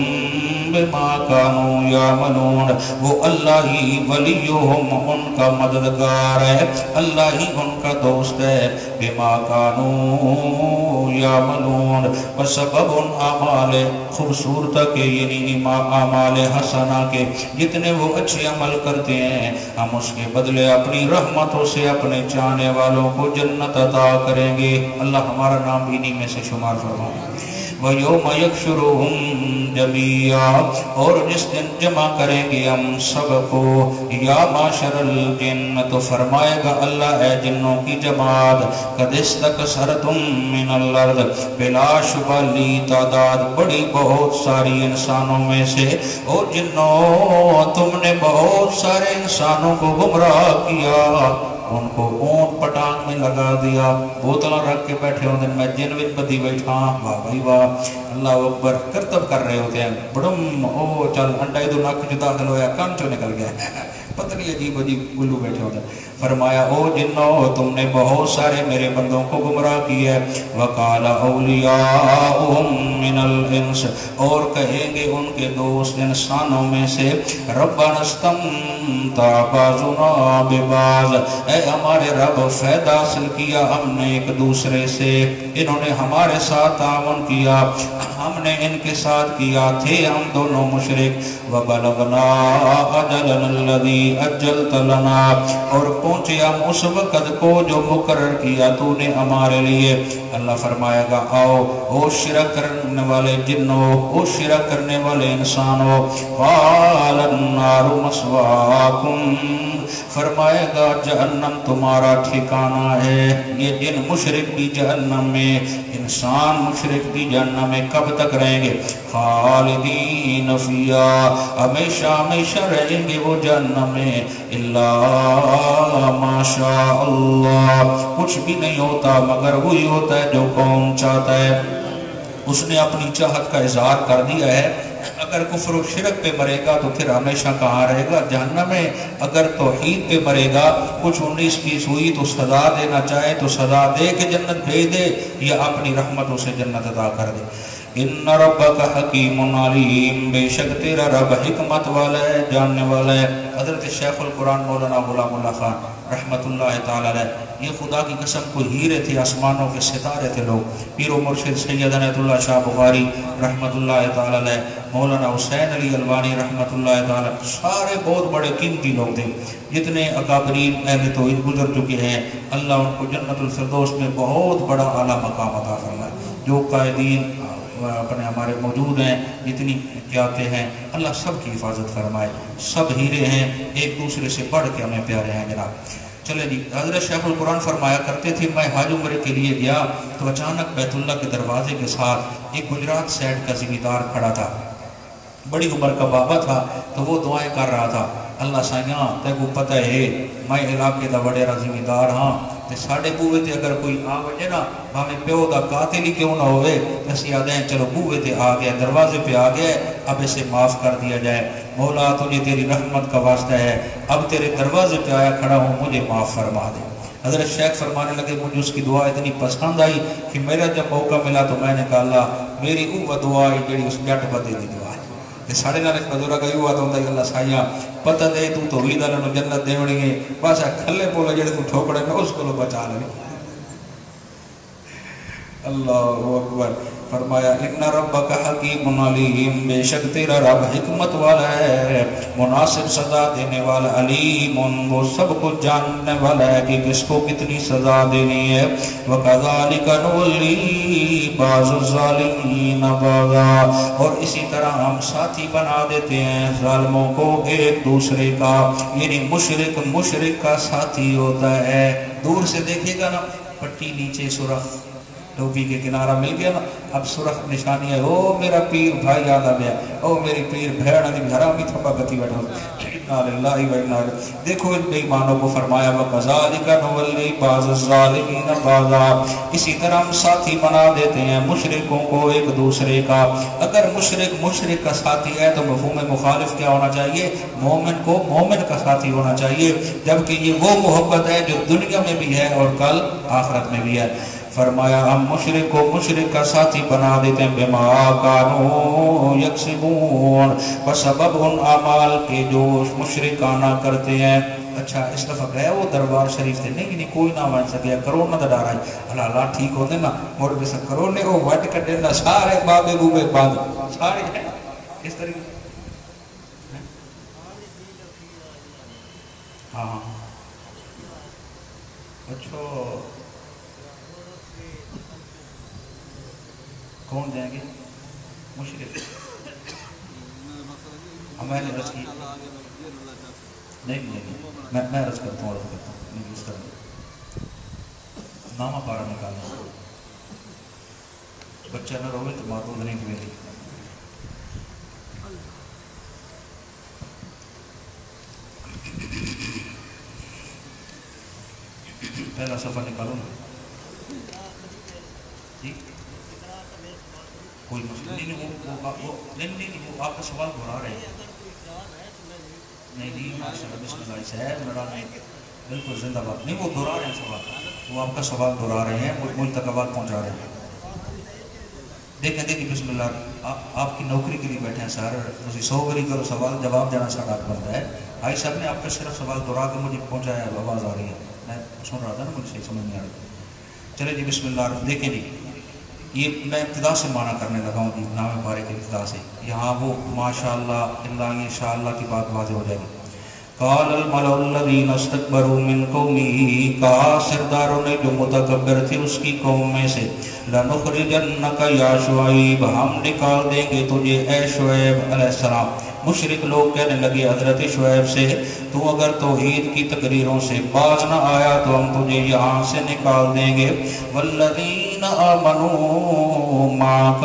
بما کانوا یعملون، وہ اللہ ہی ولیہم، ان کا مددگار ہے، اللہ ہی ان کا دوست ہے، بما کانوا یعملون، وسبب اعمال خوبصورت کے، یعنی اعمال حسنہ کے، جتنے وہ اچھے عمل کرتے ہیں ہم اس کے بدلے اپنی رحمتوں سے اپنے چاہنے والوں کو جنت عطا کریں گے۔ اللہ ہمارا نام بھی انہی میں سے شمار فرمائے۔ وَيَوْمَ يَحْشُرُهُمْ جَمِيعًا، اور جس دن جمع کریں گے ہم سب کو، یا معشر الجن، تو فرمائے گا اللہ اے جنوں کی جماعت، قد استکثرتم من الارض، بلا شبہ لی تعداد بڑی بہت ساری انسانوں میں سے، اور جنوں تم نے بہت سارے انسانوں کو گمراہ کیا، ان کو اونٹ پٹانگ میں لگا دیا، بوتلہ رکھ کے بیٹھے ہوتے ہیں، میں جن وچ بدی بیٹھا، واہ بھائی واہ، اللہ اکبر، کرتب کر رہے ہوتے ہیں، بڑم او چل انڈا ادھر ناک جو داخل ہویا، کان چو نکل گیا، پتہ نہیں عجیب عجیب گلو بیٹھے ہوتے ہیں۔ فرمایا او جنوں تم نے بہت سارے میرے بندوں کو گمراہ کیا ہے۔ وَقَالَ أَوْلِيَاؤُهُم مِّنَ الْإِنسِ، اور کہیں گے ان کے دوست انسانوں میں سے، رَبَّنَا اسْتَمْتَعَ بَعْضُنَا بِبَعْضٍ، اے ہمارے رب فائدہ حاصل کیا ہم نے ایک دوسرے سے، انہوں نے ہمارے ساتھ تعاون کیا، ہم نے ان کے ساتھ کیا، تھے ہم دونوں مشرک، وَبَلَغْنَا أَجَلَنَا الَّذِي أَجَّلْتَ لَنَا، اور پہنچے ہم اس وقت کو جو مقرر کیا تو نے ہمارے لیے۔ اللہ فرمائے گا آؤ او شرک کرنے والے جنوں، او شرک کرنے والے انسانوں، قَالَ النَّارُ مَثْوَاكُمْ، فرمائے گا جہنم تمہارا ٹھکانہ ہے۔ یہ جن مشرک بھی جہنم میں، انسان مشرک بھی جہنم میں، کب تک رہیں گے؟ خالدین فیہا، ہمیشہ ہمیشہ رہیں گے وہ جہنم میں، الا ما شاء اللہ، کچھ بھی نہیں ہوتا مگر وہی ہوتا ہے جو کون چاہتا ہے۔ اس نے اپنی چاہت کا اظہار کر دیا ہے، اگر کفر و شرک پہ مرے گا تو پھر ہمیشہ کہاں رہے گا؟ جہنم میں۔ اگر توحید پہ مرے گا، کچھ 19-20 ہوئی تو سزا دینا چاہے تو سزا دے کے جنت بھیج دے، یا اپنی رحمتوں سے جنت عطا کر دے۔ ان ربک حکیم علیم، بے شک تیرا رب حکمت والا ہے، جاننے والا ہے۔ حضرت شیخ القرآن مولانا غلام اللہ خان رحمت اللہ تعالی علیہ، یہ خدا کی قسم کو ہیرے تھے، آسمانوں کے ستارے تھے لوگ۔ پیر و مرشد سید عنایت اللہ شاہ بخاری رحمت اللہ تعالی علیہ، مولانا حسین علی الوانی رحمت اللہ تعالی، سارے بہت بڑے قیمتی لوگ تھے، جتنے اکابرین اہل توحید گزر چکے ہیں، اللہ ان کو جنت الفردوس میں بہت بڑا اعلیٰ مقام عطا فرمائے۔ جو قائدین اپنے ہمارے موجود ہیں، جتنی جاتے ہیں، اللہ سب کی حفاظت فرمائے، سب ہیرے ہیں، ایک دوسرے سے بڑھ کے ہمیں پیارے ہیں جناب۔ چلے جی، حضرت شیخ القرآن فرمایا کرتے تھے، میں حج عمرے کے لیے گیا تو اچانک بیت اللہ کے دروازے کے ساتھ ایک گجرات سائٹ کا ذمہ کھڑا تھا، بڑی عمر کا بابا تھا، تو وہ دعائیں کر رہا تھا، اللہ سائیاں تے کو پتہ ہے میں علاقے دا وڈیرا ذمہ دار ہاں، تے ساڑھے بوئے تے اگر کوئی آ وجے نا، ہمیں پیو دا قاتل ہی کیوں نہ ہوئے، اسی آدھے ہیں چلو بوئے تے آ گیا، دروازے پہ آ گیا، اب اسے معاف کر دیا جائے، مولا تجھے تیری رحمت کا واسطہ ہے، اب تیرے دروازے پہ آیا کھڑا ہوں، مجھے معاف فرما دے۔ حضرت شیخ فرمانے لگے، مجھے اس کی دعا اتنی پسند آئی کہ میرا جب موقع ملا تو میں نے کہا اللہ میری وہ دعا ہے جڑی اس جٹ بدے دی دعا ہے۔ ساڑھے نال ایک بزرگا کا یوں آتا ہوتا ہے اللہ سائیاں پتہ دے تو توحید والوں نوں جنت دیونی ہے، بس کھلے پولے جڑے تو ٹھوکڑے میں اس کو بچا لے۔ اللہ اکبر۔ فرمایا ان ربک حکیم علیم، بے شک تیرا رب حکمت والا ہے، مناسب سزا دینے والا، علیم وہ سب کو جاننے والا ہے کہ کس کو کتنی سزا دینی ہے۔ وَكَذَلِكَ نُوَلِّي بَعْضَ الظَّالِمِينَ بَعْضًا، اور اسی طرح ہم ساتھی بنا دیتے ہیں ظالموں کو ایک دوسرے کا، یعنی مشرک کا ساتھی ہوتا ہے۔ دور سے دیکھے گا نا، پٹی نیچے سرخ، ٹوپی کے کنارہ مل گیا نا، اب سرخ نشانی ہے، او میرا پیر بھائی یاد آ گیا، او میری پیر بھیڑ علی حرامی تھپا گتی بیٹھا، انا للہ و انا الیہ۔ دیکھو ان بے ایمانوں کو فرمایا وَكَذَلِكَ نُوَلِّي بَعْضَ الظَّالِمِينَ بَعْضًا، اسی طرح ہم ساتھی بنا دیتے ہیں مشرکوں کو ایک دوسرے کا۔ اگر مشرک کا ساتھی ہے تو مفہوم مخالف کیا ہونا چاہیے؟ مومن کو مومن کا ساتھی ہونا چاہیے، جبکہ یہ وہ محبت ہے جو دنیا میں بھی ہے اور کل آخرت میں بھی ہے۔ فرمایا ہم مشرک کو مشرک کا ساتھی بنا دیتے ہیں، بما کانوا یکسبون، بسبب ان اعمال کے جو مشرکانہ کرتے ہیں۔ اچھا اس دفعہ گئے وہ دربار شریف سے نہیں کوئی نہ بن سکیا، کرونا دا ڈر آئی، اللہ اللہ ٹھیک ہوتے نا مڑ بھی سک کرونے وہ وٹ کٹے نا، سارے بابے بوبے بند سارے ہیں اس طریقے۔ ہاں اچھا کون جائیں گے؟ مشرک۔ میں نے رض کی نہیں میں رض کرتا ہوں نہیں اس طرح نامہ پارا نکالنا، بچہ نہ روے تو معروض نہیں ملی۔ پہلا صفحہ نکالو نا جی، کوئی مسئلہ نہیں، وہ آپ کا سوال دہرا رہے ہیں۔ نہیں ماشاءاللہ بسم اللہ صاحب میرا نہیں بالکل زندہ بات نہیں، وہ دہرا رہے ہیں سوال، وہ آپ کا سوال دہرا رہے ہیں، مجھ تک آواز پہنچا رہے ہیں۔ دیکھیں بسم اللہ، آپ کی نوکری کے لیے بیٹھے ہیں سر، اسی 100 گری کرو سوال جواب دینا سارا بنتا ہے۔ بھائی صاحب نے آپ کا صرف سوال دہرا کے مجھے پہنچایا، آواز آ رہی ہے، میں سن رہا تھا نا، مجھے صحیح سمجھ نہیں آ رہی۔ چلے جی بسم اللہ، دیکھیں جی یہ میں ابتدا سے معنی کرنے لگا ہوں جی، نام بارے کے ابتدا سے، یہاں وہ ماشاءاللہ اللہ انشاءاللہ کی بات واضح ہو جائے گی۔ قال الملأ الذین استکبروا من قومہ، کہا سرداروں نے جو متکبر تھے اس کی قوم میں سے، لنخرجنک یا شعیب، ہم نکال دیں گے تجھے اے شعیب علیہ السلام۔ مشرک لوگ کہنے لگے حضرت شعیب سے، تو اگر توحید کی تقریروں سے باز نہ آیا تو ہم تجھے یہاں سے نکال دیں گے۔ والذین آمنوا معک،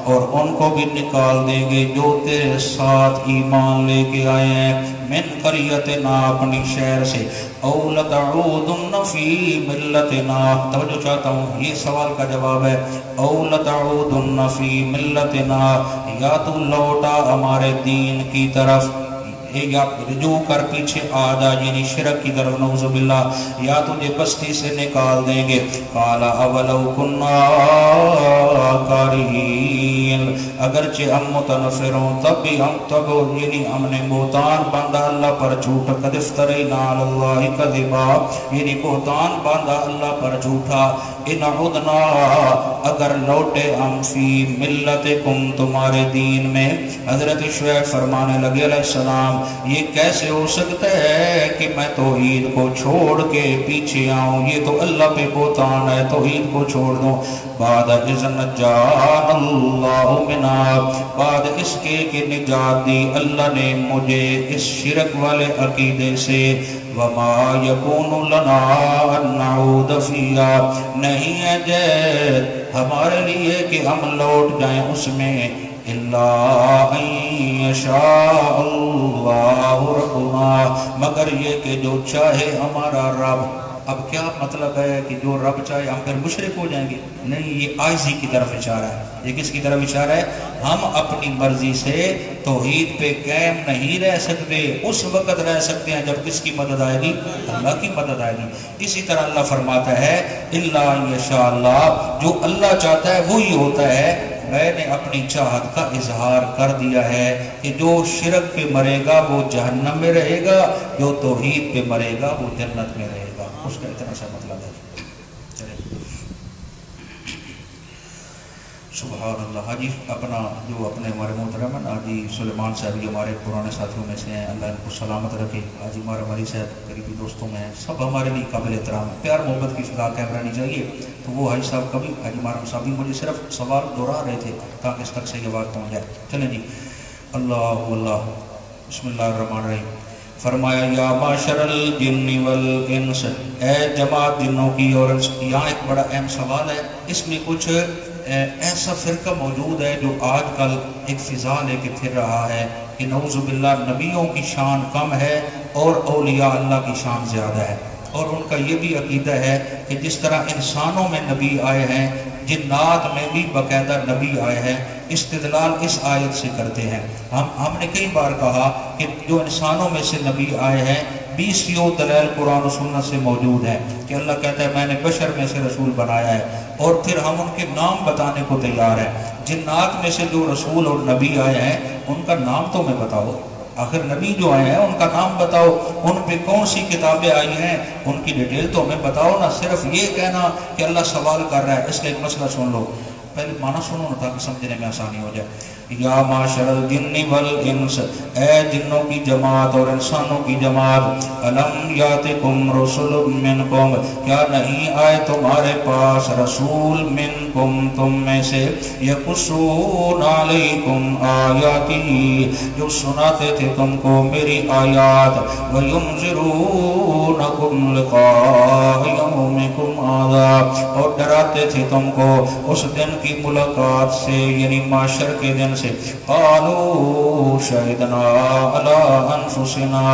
اور ان کو بھی نکال دیں گے جو تیرے ساتھ ایمان لے کے آئے ہیں، من قریتنا، اپنی شہر سے، او لتعودن فی ملتنا، توجہ چاہتا ہوں یہ سوال کا جواب ہے، او لتعودن فی ملتنا، یا تو لوٹا ہمارے دین کی طرف، یا رجوع کر پیچھے آ جا، یعنی شرک کی طرف، نعوذ باللہ، یا تجھے بستی سے نکال دیں گے۔ قال اولو کنا کارہین، اگرچہ ہم متنفر ہوں تب بھی ہم یعنی ہم نے بہتان باندھا اللہ پر جھوٹا، قد افترینا علی اللہ کذبا، یعنی بہتان باندھا اللہ پر جھوٹا، ان عدنا، اگر لوٹے ہم فی ملتکم، تمہارے دین میں۔ حضرت شعیب فرمانے لگے علیہ السلام، یہ کیسے ہو سکتا ہے کہ میں توحید کو چھوڑ کے پیچھے آؤں، یہ تو اللہ پہ بہتان ہے، توحید کو چھوڑ دوں۔ بعد اذ نجانا اللہ منا، بعد اس کے کہ نجات دی اللہ نے مجھے اس شرک والے عقیدے سے۔ وما یکون لنا ان نعود فیہا، نہیں ہے جائز ہمارے لیے کہ ہم لوٹ جائیں اس میں، الا ان یشاء اللہ ربنا، مگر یہ کہ جو چاہے ہمارا رب۔ اب کیا مطلب ہے کہ جو رب چاہے ہم پھر مشرک ہو جائیں گے؟ نہیں، یہ عاجزی کی طرف اشارہ ہے۔ یہ کس کی طرف اشارہ ہے؟ ہم اپنی مرضی سے توحید پہ قائم نہیں رہ سکتے، اس وقت رہ سکتے ہیں جب کس کی مدد آئے گی؟ اللہ کی مدد آئے گی۔ اسی طرح اللہ فرماتا ہے الا ان یشاء اللہ، جو اللہ چاہتا ہے وہی ہوتا ہے۔ میں نے اپنی چاہت کا اظہار کر دیا ہے کہ جو شرک پہ مرے گا وہ جہنم میں رہے گا، جو توحید پہ مرے گا وہ جنت میں رہے گا، اس کا اتنا سا مطلب ہے۔ چلیں سبحان اللہ. حاجی اپنا جو اپنے ہمارے محترم ہیں حاجی سلیمان صاحب جو ہمارے پرانے ساتھیوں میں سے ہیں، اللہ ان کو سلامت رکھے. حاجی ہمارے مری صاحب قریبی دوستوں میں ہیں، سب ہمارے لیے قابل احترام ہیں. پیار محبت کی فضا قائم رہنی چاہیے. تو وہ حاجی صاحب کبھی حاجی مارم صاحب بھی مجھے صرف سوال دہرا رہے تھے تاکہ اس تک سے یہ بات پہنچ جائے. چلیں جی. اللہ اللہ بسم اللہ الرحمن الرحیم. فرمایا یا معاشر الجن والانس، اے جماعت جنوں کی اور انس. یہاں ایک بڑا اہم سوال ہے. اس میں کچھ ایسا فرقہ موجود ہے جو آج کل ایک فضا لے کے پھر رہا ہے کہ نعوذ باللہ نبیوں کی شان کم ہے اور اولیاء اللہ کی شان زیادہ ہے. اور ان کا یہ بھی عقیدہ ہے کہ جس طرح انسانوں میں نبی آئے ہیں، جنات میں بھی باقاعدہ نبی آئے ہیں. استدلال اس آیت سے کرتے ہیں. ہم نے کئی بار کہا کہ جو انسانوں میں سے نبی آئے ہیں 20 دلائل قرآن و سنت سے موجود ہیں کہ اللہ کہتا ہے میں نے بشر میں سے رسول بنایا ہے، اور پھر ہم ان کے نام بتانے کو تیار ہیں. جنات میں سے جو رسول اور نبی آئے ہیں ان کا نام تو میں بتاؤ. آخر نبی جو آئے ہیں ان کا نام بتاؤ، ان پہ کون سی کتابیں آئی ہیں ان کی ڈیٹیل تو ہمیں بتاؤ نا. صرف یہ کہنا کہ اللہ سوال کر رہا ہے. اس کا ایک مسئلہ سن لو، پہلے معنی سنو نا تاکہ سمجھنے میں آسانی ہو جائے. یا معاشر الجن والانس، اے جنوں کی جماعت اور انسانوں کی جماعت. الم یاتکم رسل منکم، کیا نہیں آئے تمہارے پاس رسول منکم تم میں سے، یقصون علیکم آیاتی، جو سناتے تھے تم کو میری آیات، وینذرونکم لقاء یومکم ھذا، اور ڈراتے تھے تم کو اس دن کی ملاقات سے، یعنی معاشر کے دن سے. قالوا شہدنا علی انفسنا،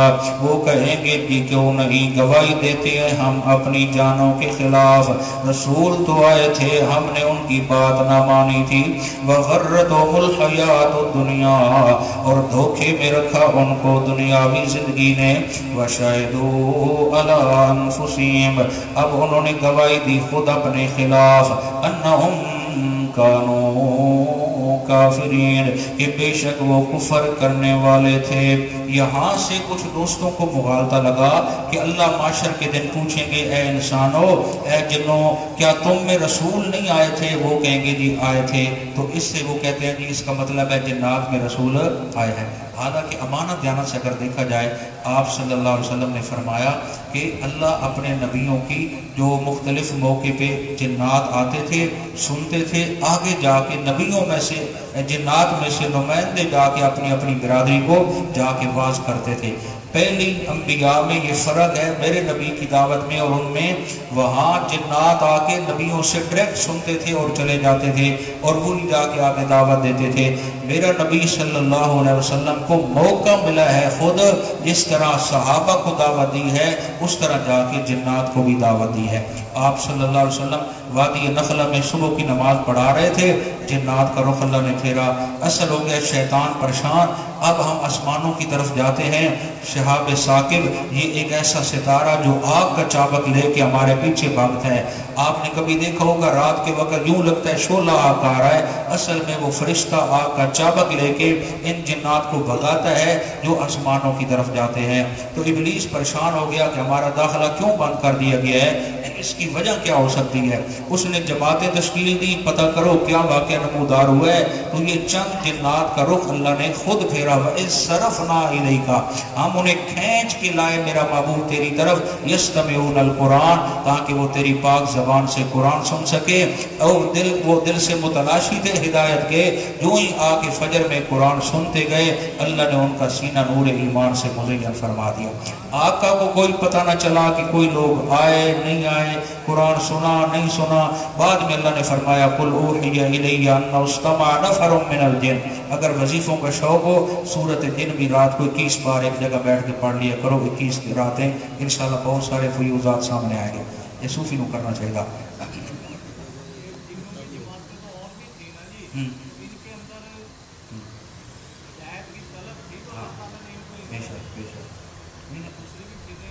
وہ کہیں گے کہ کیوں نہیں گواہی دیتے ہیں ہم اپنی جانوں کے خلاف. رسول تو آئے تھے، ہم نے ان کی بات نہ مانی تھی. وغرتہم الحیات الدنیا، اور دھوکے میں رکھا ان کو دنیاوی زندگی نے. وشہدوا علی انفسہم، اب انہوں نے گواہی دی خود اپنے خلاف. انہم کانوا کافرین، کہ بے شک وہ کفر کرنے والے تھے. یہاں سے کچھ دوستوں کو مغالطہ لگا کہ اللہ معاشر کے دن پوچھیں گے اے انسانوں، اے جنوں، کیا تم میں رسول نہیں آئے تھے؟ وہ کہیں گے جی آئے تھے. تو اس سے وہ کہتے ہیں جی اس کا مطلب ہے جنات میں رسول آئے ہیں. حالانکہ امانت دیانت سے اگر دیکھا جائے، آپ صلی اللہ علیہ وسلم نے فرمایا کہ اللہ اپنے نبیوں کی جو مختلف موقع پہ جنات آتے تھے سنتے تھے، آگے جا کے نبیوں میں سے جنات میں سے نمائندے جا کے اپنی اپنی برادری کو جا کے واعظ کرتے تھے. پہلی انبیاء میں یہ فرق ہے، میرے نبی کی دعوت میں اور ان میں، وہاں جنات آ کے نبیوں سے ڈائریکٹ سنتے تھے اور چلے جاتے تھے اور وہی جا کے آ کے دعوت دیتے تھے. میرا نبی صلی اللہ علیہ وسلم کو موقع ملا ہے خود جس طرح صحابہ کو دعوت دی ہے اس طرح جا کے جنات کو بھی دعوت دی ہے. آپ صلی اللہ علیہ وسلم وادی نخلہ میں صبح کی نماز پڑھا رہے تھے، جنات کا رخ اللہ نے پھیرا. اصل ہو گیا شیطان پریشان. اب ہم آسمانوں کی طرف جاتے ہیں. شہاب ثاقب یہ ایک ایسا ستارہ جو آگ کا چابک لے کے ہمارے پیچھے بھاگتا ہے. آپ نے کبھی دیکھا ہوگا رات کے وقت یوں لگتا ہے شعلہ آگ آ رہا ہے، اصل میں وہ فرشتہ آگ کا چابک لے کے ان جنات کو بھگاتا ہے جو آسمانوں کی طرف جاتے ہیں. تو ابلیس پریشان ہو گیا کہ ہمارا داخلہ کیوں بند کر دیا گیا ہے، اس کی وجہ کیا ہو سکتی ہے. اس نے جماعتیں تشکیل دی، پتہ کرو کیا واقعہ نمودار ہوا ہے. تو یہ چند جنات کا رخ اللہ نے خود پھیرا. وَإِذْ صَرَفْنَا إِلَيْكَ، ہم انہیں کھینچ کے لائے میرا محبوب تیری طرف. يَسْتَمِعُونَ الْقُرْآنَ، تاکہ وہ تیری پاک زبان سے قرآن سن سکے. وہ دل سے متلاشی تھے ہدایت کے، جو ہی آ کے فجر میں قرآن سنتے گئے اللہ نے ان کا سینہ نور ایمان سے مزین فرما دیا. آقا کو کوئی پتہ نہ چلا کہ کوئی لوگ آئے نہیں آئے، قرآن سنا نہیں سنا. بعد میں اللہ نے فرمایا قُلْ أُوحِيَ إِلَيَّ أَنَّهُ اسْتَمَعَ نَفَرٌ مِّنَ الْجِنِّ. اگر وظیفوں کا شوق ہو سورت جن بھی رات کو 21 بار ایک جگہ بیٹھ کے پڑھ لیا کرو. 21 راتیں انشاءاللہ بہت سارے فیوزات سامنے آئیں گے. یہ صوفی کو کرنا چاہیے گا.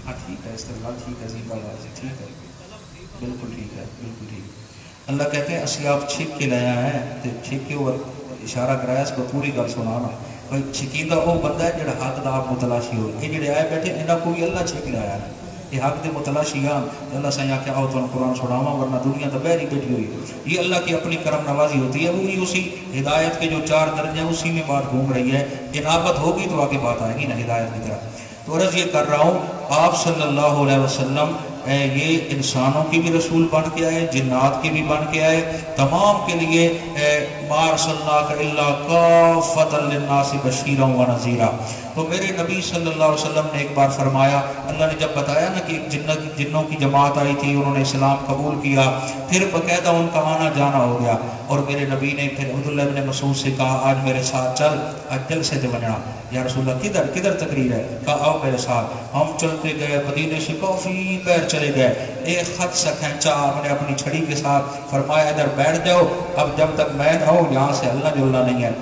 ہاں ٹھیک ہے، استقبال ٹھیک ہے، زیبا بازی ٹھیک ہے، بالکل ٹھیک ہے، بالکل ٹھیک. اللہ کہتے ہیں اسی آپ چھک کے لایا ہے تو چھک کے اوپر اشارہ کرایا اس کو پوری گل سنانا. بھائی چھکیندہ وہ بندہ ہے جڑا حق دا آپ متلاشی ہو. یہ جڑے آئے بیٹھے انہاں کو بھی اللہ چھک لایا ہے. یہ حق دے متلاشیان اللہ سے آ کے آؤ تو قرآن سناواں ورنہ دنیا تو بہری بیٹھی ہوئی. یہ اللہ کی اپنی کرم نوازی ہوتی ہے. وہی اسی ہدایت کے جو 4 درجے ہیں اسی میں بات گھوم رہی ہے. انابت ہوگی تو آگے بات آئے گی نا ہدایت کی طرح. تو عرض یہ کر رہا ہوں آپ صلی اللہ علیہ وسلم یہ انسانوں کی بھی رسول بن کے آئے, جنات کی بھی بن کے آئے, تمام کے لیے ما ارسلناک الا کافۃ للناس بشیرا ونذیرا. تو میرے نبی صلی اللہ علیہ وسلم نے ایک بار فرمایا, اللہ نے جب بتایا نا کہ ایک جنوں کی جماعت آئی تھی, انہوں نے اسلام قبول کیا, پھر باقاعدہ ان کا آنا جانا ہو گیا, اور میرے نبی نے پھر عبداللہ بن مسعود سے کہا آج میرے ساتھ چل, آج دل سے بننا. یا رسول اللہ کدھر تقریر ہے؟ کہا آؤ میرے ساتھ. ہم چلتے گئے, مدینے سے کافی پیر چلے گئے, ایک خط سا کھینچا آپ نے اپنی چھڑی کے ساتھ, فرمایا ادھر بیٹھ جاؤ, اب جب تک میں نہ ہوں یہاں سے اللہ جلنا نہیں ہے.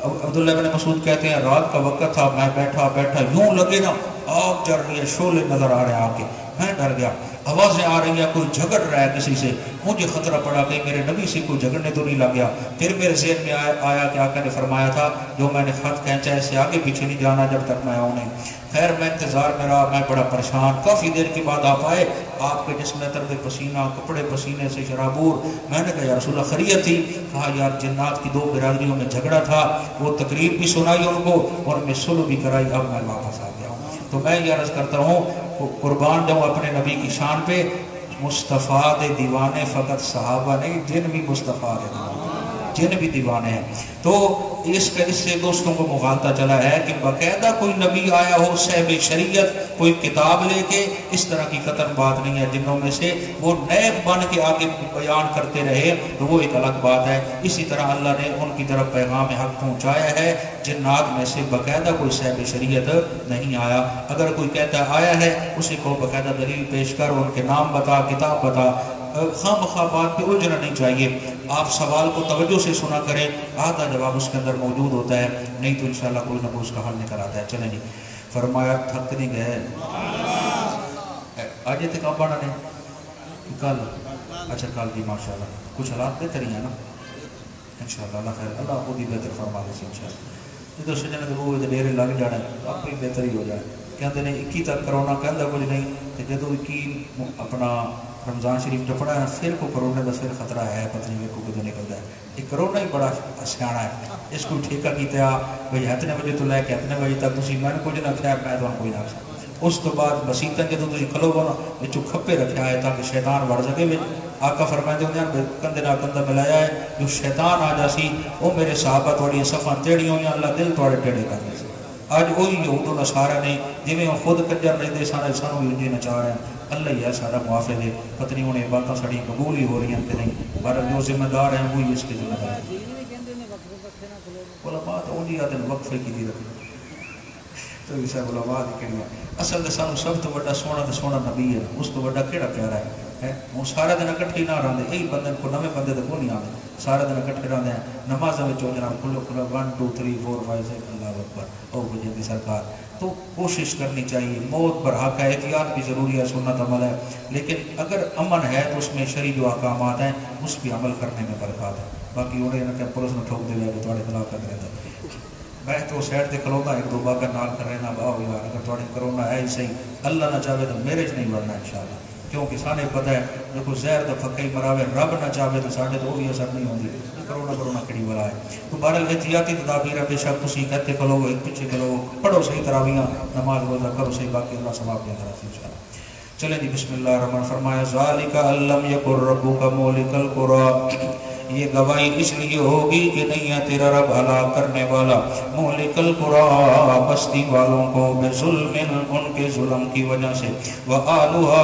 عبداللہ بن مسعود کہتے ہیں رات کا وقت تھا, میں بیٹھا یوں لگے نا آگ جل رہی ہے, شعلے نظر آ رہے ہیں آگے, میں ڈر گیا, آوازیں آ رہی ہیں, کوئی جھگڑ رہا ہے کسی سے, مجھے خطرہ پڑا کہ میرے نبی سے کوئی جھگڑنے تو نہیں لگ گیا. پھر میرے ذہن میں آیا کہ آقا نے فرمایا تھا جو میں نے خط کھینچا ہے اسے آگے پیچھے نہیں جانا جب تک میں آؤں نہیں. خیر میں انتظار میں رہا, میں بڑا پریشان. کافی دیر کے بعد آپ آئے, آپ کے جسم تر پسینہ, کپڑے پسینے سے شرابور. میں نے کہا یا رسول اللہ خیریت تھی؟ کہا یار جنات کی 2 برادریوں میں جھگڑا تھا, وہ تقریر بھی سنائی ان کو اور میں صلح بھی کرائی, اب میں واپس آ گیا ہوں. تو میں یہ عرض کرتا ہوں قربان جاؤں اپنے نبی کی شان پہ, مصطفیٰ دے دیوانے فقط صحابہ نہیں, جن بھی مصطفیٰ دے دیوانے, جن بھی دیوانے ہیں. تو اس سے دوستوں کو مغالطہ چلا ہے کہ باقاعدہ کوئی نبی آیا ہو صاحب شریعت, کوئی کتاب لے کے, اس طرح کی قطن بات نہیں ہے. جنوں میں سے وہ نیب بن کے آگے بیان کرتے رہے تو وہ ایک الگ بات ہے. اسی طرح اللہ نے ان کی طرف پیغام حق پہنچایا ہے. جنات میں سے باقاعدہ کوئی صاحب شریعت نہیں آیا. اگر کوئی کہتا آیا ہے اسے کو باقاعدہ دلیل پیش کر, ان کے نام بتا, کتاب بتا. خام خواہ بات پہ الجھنا نہیں چاہیے. آپ سوال کو توجہ سے سنا کریں, آدھا جواب اس کے اندر موجود ہوتا ہے, نہیں تو انشاءاللہ کوئی نہ کوئی اس کا حل نکل آتا ہے. چلیں جی, فرمایا تھک نہیں گئے آج تک آپ بڑھا نے کل, اچھا کل جی ماشاءاللہ کچھ حالات بہتر ہی ہیں نا انشاءاللہ. اللہ خیر, اللہ خود ہی بہتر فرما دے سے انشاءاللہ. جدو سجنے کے وہ ڈیرے لگ جانے آپ بھی بہتر ہی ہو جائے. کہتے ہیں 21 تک کرونا کہتا کچھ نہیں, تو جدو 21 اپنا رمضان شریف ٹپڑا ہے پھر کو کرونا کا پھر خطرہ ہے, پتہ نہیں کو کدھر نکلتا ہے. یہ کرونا ہی بڑا سیاح ہے, اس کو ٹھیکہ کیتا بھائی اتنے بجے تو لے کے اتنے بجے تک تھی میں نے کچھ نہ کھایا, میں تو کوئی نہ کھایا. اس تو بعد بسیطن جدو تھی کھلو گو نا بچوں کھپے رکھا ہے تاکہ شیطان بڑھ سکے. آقا فرمائے ہوتے ہیں کندھے نہ کندھا ملایا ہے, جو شیطان آ جاسی وہ میرے صحابہ تھوڑی صفاں ٹیڑھی ہوئی, اللہ دل تھوڑے ٹیڑھے کر دے. آج وہی یہود و نصارہ نے جویں وہ خود کنجر رہتے سارے سانوں بھی نچا رہے ہیں. اللہ ہی ہے سارا معافی دے, پتہ نہیں انہیں باتیں ساری قبول ہی ہو رہی ہیں کہ نہیں, پر جو ذمہ دار ہیں وہی اس کے ذمہ دار ہیں. علماء تو انہی آدھے وقفے کی دی رکھیں تو یہ سب علماء دی کڑیاں. اصل دے سانوں سب تو بڑا سونا نبی ہے, اس تو بڑا کیڑا پیارا ہے. وہ سارا دن اکٹھے نہ رہتے, یہی بندے کو نویں بندے تو نہیں آتے, سارا دن اکٹھے رہتے ہیں. نمازوں میں جناب کھلو 1 2 3 4 5 6 اللہ اکبر او بجے دی سرکار. تو کوشش کرنی چاہیے, موت پر حق ہے, احتیاط بھی ضروری ہے, سنت عمل ہے, لیکن اگر امن ہے تو اس میں شرعی جو احکامات ہیں اس پہ عمل کرنے میں برکات ہے. باقی انہیں نہ کہ پولیس نے ٹھوک دے گا کہ تھوڑے خلاف کر رہتا ہے, میں تو سائڈ سے کھلونا 1 2 باقی نال کر رہنا باؤ یار اگر تھوڑی کرونا ہے ہی صحیح, اللہ نہ چاہے تو میرے نہیں بڑھنا انشاءاللہ, کیونکہ سانے پتہ ہے جو کوئی زہر تو پھکا ہی مراوے, رب نہ چاہے تو ساڑھے تو وہ بھی اثر نہیں ہوتی. کرونا کڑی والا ہے. تو بہرحال احتیاطی تدابیر ہے, بے شک تسی کہتے کھلو ایک پیچھے کھلو, پڑھو صحیح تراویحاں, نماز روزہ کرو صحیح, باقی اللہ ثواب دے طرف انشاءاللہ. چلیں جی بسم اللہ الرحمن الرحیم. فرمایا ذالک ان لم یکن ربک مہلک القری, یہ گواہی اس لیے ہوگی کہ نہیں ہے تیرا رب ہلاک کرنے والا مہلک القری بستی والوں کو, بظلم ان کے ظلم کی وجہ سے, وآلھا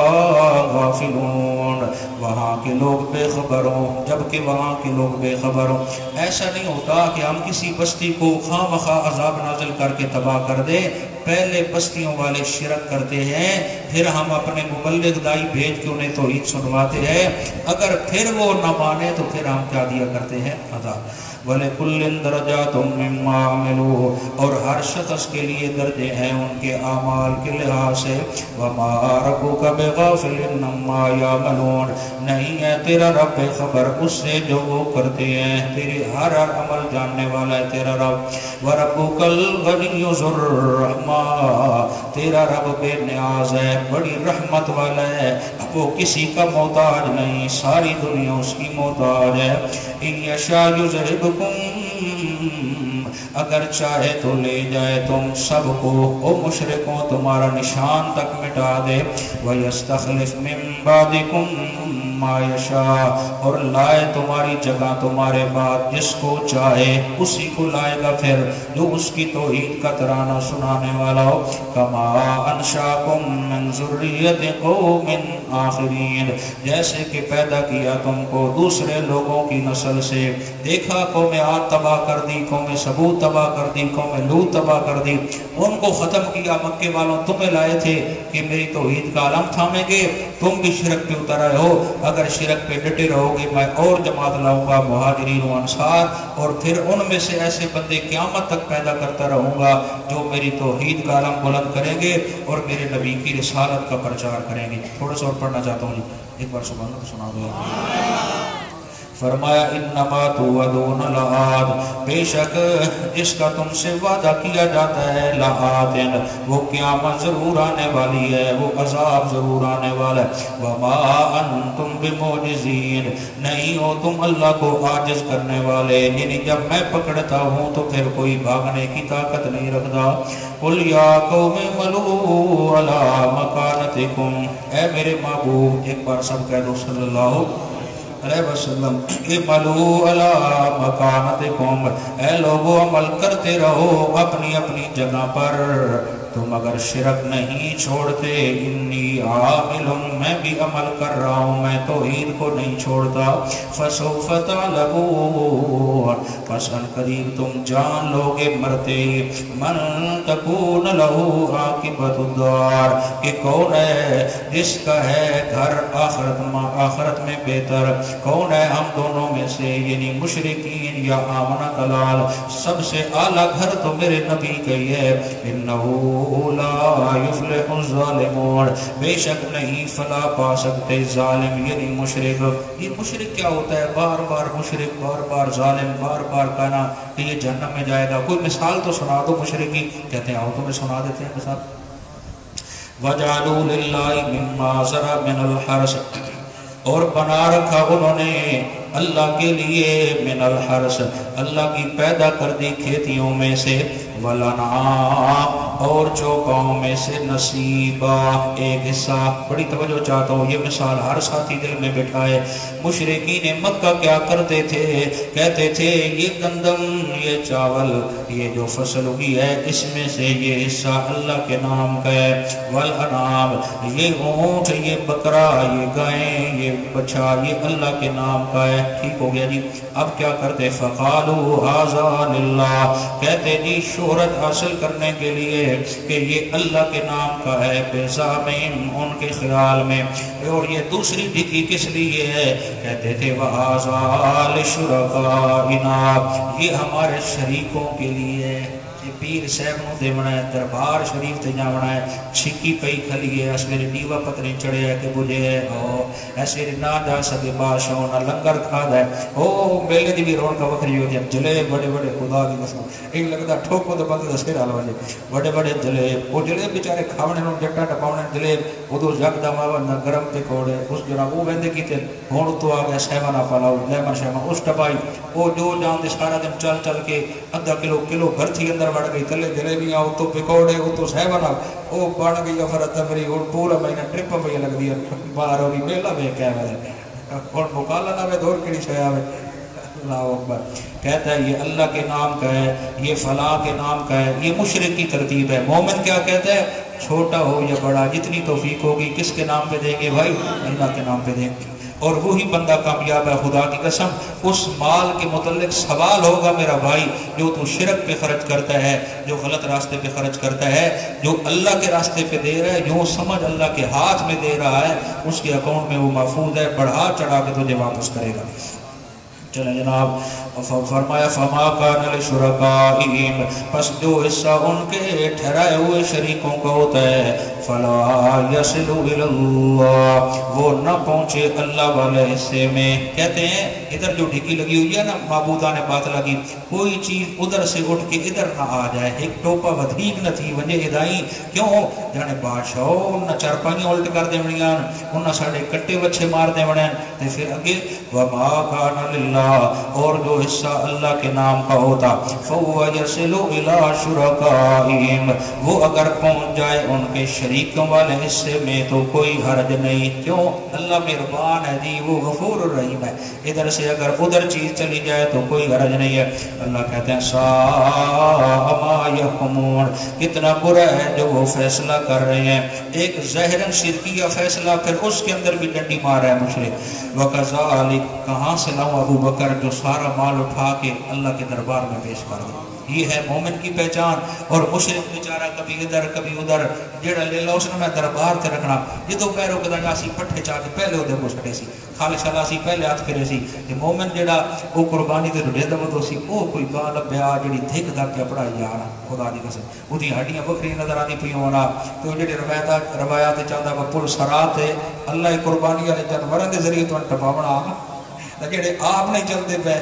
غافلون وہاں کے لوگ بے خبر ہوں, جبکہ وہاں کے لوگ بے خبر ہوں. ایسا نہیں ہوتا کہ ہم کسی بستی کو خواہ مخواہ عذاب نازل کر کے تباہ کر دیں. پہلے بستیوں والے شرک کرتے ہیں, پھر ہم اپنے مبلغ دائی بھیج کے انہیں توحید سنواتے ہیں, اگر پھر وہ نہ مانے تو پھر ہم کیا دیا کرتے ہیں عذاب. وَلِكُلٍّ دَرَجَاتٌ مِّمَّا عَمِلُوا، اور ہر شخص کے لیے درجے ہیں ان کے اعمال کے لحاظ سے. وَمَا رَبُّكَ بِغَافِلٍ عَمَّا يَعْمَلُونَ، نہیں ہے تیرا رب خبر اس سے جو وہ کرتے ہیں، تیرے ہر عمل جاننے والا ہے تیرا رب. وَرَبُّكَ الْغَنِيُّ ذُو الرَّحْمَةِ، تیرا رب بے نیاز ہے، بڑی رحمت والا ہے، وہ کسی کا محتاج نہیں، ساری دنیا اس کی محتاج ہے. إِن يَشَاءْ يُذْهِبْكُمْ، اگر چاہے تو لے جائے تم سب کو، او مشرکوں تمہارا نشان تک مٹا دے. وَيَسْتَخْلِفْ مِن بَعْدِكُمْ مَا يَشَاءُ، اور لائے تمہاری جگہ تمہارے بعد جس کو چاہے، اسی کو لائے گا پھر جو اس کی توحید کا ترانہ سنانے والا ہو. كَمَا أَنشَأَكُم مِّن ذُرِّيَّةِ قَوْمٍ آخِرِينَ، جیسے کہ پیدا کیا تم کو دوسرے لوگوں کی نسل سے. دیکھا قوم عاد تباہ کر دی، قوم ثمود تباہ کر دی، قوم لوط تباہ کر دی، ان کو ختم کیا. مکے والوں تمہیں لائے تھے کہ میری توحید کا علم تھامیں گے، تم بھی شرک پہ اتر آئے ہو. اگر شرک پہ ڈٹے رہو گے میں اور جماعت لاؤں گا، مہاجرین و انصار، اور پھر ان میں سے ایسے بندے قیامت تک پیدا کرتا رہوں گا جو میری توحید کا علم بلند کریں گے اور میرے نبی کی رسالت کا پرچار کریں گے. تھوڑا سا اور پڑھنا چاہتا ہوں جی، ایک بار سبحان اللہ سنا دو. فرمایا انما توعدون لآت، بے شک جس کا تم سے وعدہ کیا جاتا ہے، لآت، وہ قیامت ضرور آنے والی ہے، وہ عذاب ضرور آنے والا ہے. وما انتم بمعجزین، نہیں ہو تم اللہ کو عاجز کرنے والے، یعنی جب میں پکڑتا ہوں تو پھر کوئی بھاگنے کی طاقت نہیں رکھتا. قل یا قوم اعملوا علی مکانتکم، اے میرے محبوب ایک بار سب کہہ دو صلی اللہ علیہ وسلم، اعملوا علی مکانتکم، اے لوگو عمل کرتے رہو اپنی اپنی جگہ پر، تم اگر شرک نہیں چھوڑتے. انی عامل، میں بھی عمل کر رہا ہوں، میں توحید کو نہیں چھوڑتا. فسوف تعلمون، پس قریب تم جان لوگے مرتے، من تکون لہو عاقبت الدار، کہ کون ہے جس کا ہے گھر آخرت میں بہتر. کون ہے ہم دونوں میں سے، یعنی مشرکین یا آمنہ دلال، سب سے اعلیٰ گھر تو میرے نبی کا ہی ہے. انہو لا یفلح الظالمون، بے شک نہیں فلاح پا سکتے ظالم یعنی مشرک. یہ مشرک کیا ہوتا ہے؟ بار بار مشرک، بار بار ظالم، بار بار کہنا کہ یہ جہنم میں جائے گا. کوئی مثال تو سنا دو مشرک کی. کہتے ہیں آؤ تمہیں سنا دیتے ہیں مثال. وَجَعَلُوا لِلَّهِ مِمَّا زَرَعَ مِنَ الْحَرْثِ، اور بنا رکھا انہوں نے اللہ کے لیے من الحرث، اللہ کی پیدا کردی کھیتیوں میں سے، والانعام، اور چوپاؤں میں سے، نصیبہ، ایک حصہ. بڑی توجہ چاہتا ہوں، یہ مثال ہر ساتھی دل میں بٹھائے. مشرکین مکہ کیا کرتے تھے؟ کہتے تھے یہ گندم، یہ چاول، یہ جو فصل ہوئی ہے اس میں سے یہ حصہ اللہ کے نام کا ہے. والانعام، یہ اونٹ، یہ بکرا، یہ گائیں، یہ بچھا، یہ اللہ کے نام کا ہے. ٹھیک ہو گیا جی. اب کیا کرتے؟ فقالوا ھذا للہ، کہتے جی شہرت حاصل کرنے کے لیے کہ یہ اللہ کے نام کا ہے، بزعمہم، ان کے خیال میں. اور یہ دوسری ڈگی کس لیے ہے؟ کہتے تھے وَھَذَا لِشُرَكَائِنَا، یہ ہمارے شریکوں کے لیے. پیر صاحب نو دیونا ہے، دربار شریف تے جاونا ہے، چھکی پئی کھلی ہے، اس میرے دیوا پتری چڑھے ہے کہ بجھے ہے، ایسے نہ جا سکے بادشاہ نہ لنگر کھا دے. او میلے دی بھی رونق وکھری ہوتی ہے. جلے بڑے بڑے خدا دی قسم، ایک لگتا ٹھوکو تو بندے دا سر حال وجے. بڑے بڑے جلے، وہ جلے بیچارے کھاونے نو جٹا ٹپاونے جلے، ادو جگ دا ماوا نہ گرم تے کوڑے. اس جناب وہ ویندے کیتے ہن تو آ گیا سیوانا پالاؤ لیمن شیما اس ٹپائی. وہ جو جان دے سارا دن چل چل کے ادھا کلو بھرتی اندر وڑ گئی، تلے جلیبیاں، اتو پکوڑے، اتو سیوانا، وہ بن گئی افراتفری. اور پورا مہینہ ٹرپ پہ لگ دی باہر ہو گئی. میلہ میں کیا ہے اور مکالا نہ میں دور کڑی شایا ہے. اللہ اکبر. کہتا ہے یہ اللہ کے نام کا ہے، یہ فلاں کے نام کا ہے. یہ مشرک کی ترتیب ہے. مومن کیا کہتا ہے؟ چھوٹا ہو یا بڑا، جتنی توفیق ہوگی کس کے نام پہ دیں گے بھائی؟ اللہ کے نام پہ دیں گے. اور وہی بندہ کامیاب ہے. خدا کی قسم اس مال کے متعلق سوال ہوگا میرا بھائی جو تو شرک پہ خرچ کرتا ہے، جو غلط راستے پہ خرچ کرتا ہے، جو اللہ کے راستے پہ دے رہا ہے، یوں سمجھ اللہ کے ہاتھ میں دے رہا ہے، اس کے اکاؤنٹ میں وہ محفوظ ہے، بڑھا چڑھا کے تجھے واپس کرے گا. چلیں جناب، فرمایا فما کان لشرکائہم، پس جو حصہ ان کے ٹھہرائے ہوئے شریکوں کا ہوتا ہے، فلا یصل الی اللہ، وہ نہ پہنچے اللہ والے حصے میں۔ کہتے ہیں ادھر جو ڈھکی لگی ہوئی ہے نا معبودان باطلہ کی، کوئی چیز ادھر سے اٹھ کے ادھر نہ آ جائے، ایک ٹوپا ودھیک نہ تھی ونجے ہدائی کیوں جانے بادشاہ انہاں چارپائیاں الٹ کر دے ونیاں، انہاں ساڑے کٹے وچھے مار دے ونیاں، تے پھر اگے وما کان للہ، اور جو حصہ اللہ کے نام کا ہوتا، فَهُوَ يَصِلُ إِلَىٰ شُرَكَائِهِمْ، وہ اگر پہنچ جائے ان کے شریکوں والے حصے میں تو کوئی حرج نہیں، کیوں اللہ مہربان ہے جی، وہ غفور الرحیم ہے، ادھر سے اگر ادھر چیز چلی جائے تو کوئی حرج نہیں ہے۔ اللہ کہتے ہیں سَاءَ مَا يَحْكُمُونَ، کتنا برا ہے جو وہ فیصلہ کر رہے ہیں، ایک ظاہراً شرکیہ فیصلہ، پھر اس کے اندر بھی ڈنڈی مار رہا ہے مشرک۔ وَكَذَلِكَ، کہاں سے لاؤں ابو بکر جو سارا مال اٹھا کے اللہ کے دربار میں پیش کر دے، یہ ہے مومن کی پہچان۔ اور مشرک بیچارہ کبھی ادھر کبھی ادھر، جیڑا لے لو اس نے میں دربار تے رکھنا، جدو پیروں کے دنیا سی پٹھے چاہ کے پہلے ادھر کو چھٹے سی، خالص اللہ سی پہلے ہاتھ پھرے سی، یہ مومن جیڑا وہ قربانی تے ڈھے دو سی، وہ کوئی گاں لبیا جیڑی دھک دھک کے پڑھا یار خدا دی قسم، وہ دی ہڈیاں بکری نظر آنی پئی ہونا، تو جیڑے روایات چاہتا کہ پل سرات ہے اللہ قربانی والے جانوراں دے ذریعے تو ٹپاونا، جیڑے آپ نہیں چلتے پے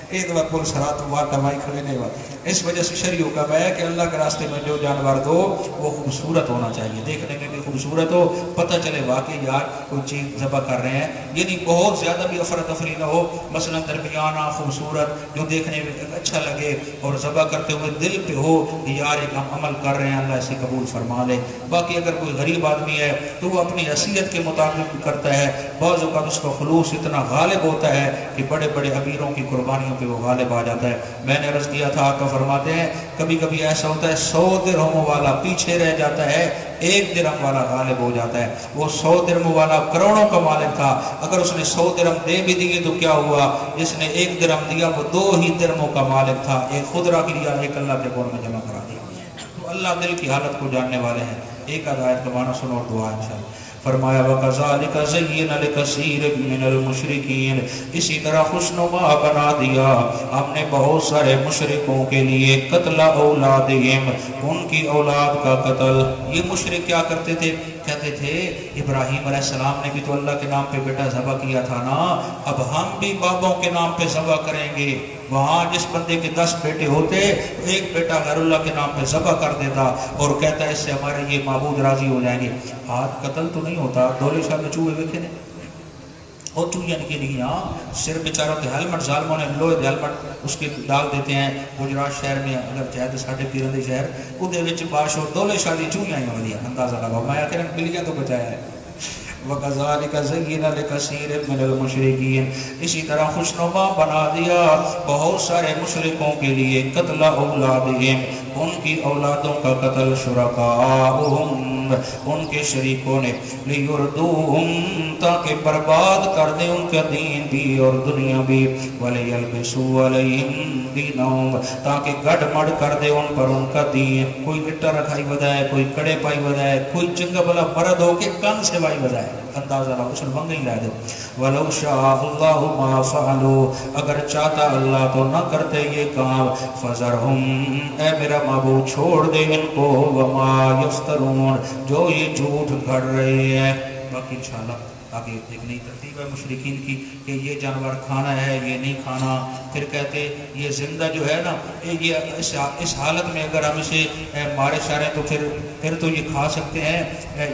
ایک دفعہ پل سرات وہاں ٹمائی کھڑے نہیں ہوا۔ اس وجہ سے شریعوں کا ہے کہ اللہ کے راستے میں جو جانور دو وہ خوبصورت ہونا چاہیے، دیکھنے میں بھی خوبصورت ہو، پتہ چلے واقعی یار کوئی چیز ذبح کر رہے ہیں، یعنی بہت زیادہ بھی افراتفری نہ ہو، مثلا درمیانہ خوبصورت جو دیکھنے میں اچھا لگے اور ذبح کرتے ہوئے دل پہ ہو یار ایک ہم عمل کر رہے ہیں اللہ اسے قبول فرما لے۔ باقی اگر کوئی غریب آدمی ہے تو وہ اپنی حیثیت کے مطابق کرتا ہے، بعض اوقات اس کا خلوص اتنا غالب ہوتا ہے کہ بڑے بڑے امیروں کی قربانیوں پہ وہ غالب آ جاتا ہے۔ میں نے عرض کیا تھا آقا فرماتے ہیں کبھی کبھی ایسا ہوتا ہے 100 درہم والا پیچھے رہ جاتا ہے، 1 درہم والا غالب ہو جاتا ہے۔ وہ 100 درہم والا کروڑوں کا مالک تھا، اگر اس نے 100 درہم دے بھی دیے تو کیا ہوا، جس نے 1 درہم دیا وہ 2 ہی درہموں کا مالک تھا، ایک خود رکھ لیا ایک اللہ کے گھر میں جمع کرا دیا۔ تو اللہ دل کی حالت کو جاننے والے ہیں۔ ایک آیت کا معنی سنو اور دعا انشاءاللہ۔ فرمایا وَكَذَلِكَ زَيِّنَ لِكَثِيرٍ مِّنَ الْمُشْرِكِينَ، اسی طرح خوشنما بنا دیا ہم نے بہت سارے مشرکوں کے لیے قتل اولادہم، ان کی اولاد کا قتل۔ یہ مشرک کیا کرتے تھے، کہتے تھے ابراہیم علیہ السلام نے بھی تو اللہ کے نام پہ بیٹا ذبح کیا تھا نا، اب ہم بھی بابوں کے نام پہ ذبح کریں گے۔ وہاں جس بندے کے 10 بیٹے ہوتے ایک بیٹا غیر اللہ کے نام پہ ذبح کر دیتا اور کہتا ہے اس سے ہمارے یہ معبود راضی ہو جائیں گے۔ ہاتھ قتل تو نہیں ہوتا، دولے شاہ میں چوہے دیکھے نے اور چوہیاں نکی نہیں، ہاں سر بیچارہ تے ہیلمٹ ظالموں نے لوہے دے ہیلمٹ اس کے ڈال دیتے ہیں۔ گجرات شہر میں اگر جائے تو ساڑھے پیرن دے شہر ادھے وچ باش اور دولے شاہ دی چوہیاں ہی ہوندیاں، اندازہ لگاؤ، میں آخر بلیاں تو بچایا ہے۔ وَكَذَلِكَ زَيِّنَ لِكَثِيرٍ مِّنَ الْمُشْرِكِينَ، اسی طرح خوشنما بنا دیا بہت سارے مشرکوں کے لیے قتل اولادہم، ان کی اولادوں کا قتل، شرکاءہم، ان کے شریکوں نے، لیردوہم، تاکہ برباد کر دیں ان کا دین بھی اور دنیا بھی، وَلِيَلْبِسُوا عَلَيْهِمْ دِينَهُمْ، تاکہ گڑ مڑ کر دے ان پر ان کا دین۔ کوئی لٹا رکھائی بدائے، کوئی کڑے پائی بدائے، کوئی چنگا بلا مرد ہو کے کان سے بائی بدائے، اندازہ رہا اسے منگی لائے دے۔ وَلَوْ شَاءَ اللَّهُ مَا فَعَلُوا، اگر چاہتا اللہ تو نہ کرتے یہ کام، فَذَرْهُمْ، اے میرا معبود چھوڑ دے ان کو، وَمَا يَفْتَرُونَ، جو یہ جھوٹ گھڑ رہے ہیں۔ باقی انشاءاللہ آگے ایک نئی ترتیب ہے مشرکین کی کہ یہ جانور کھانا ہے یہ نہیں کھانا، پھر کہتے یہ زندہ جو ہے نا یہ اس حالت میں اگر ہم اسے مارے شارے تو پھر تو یہ کھا سکتے ہیں،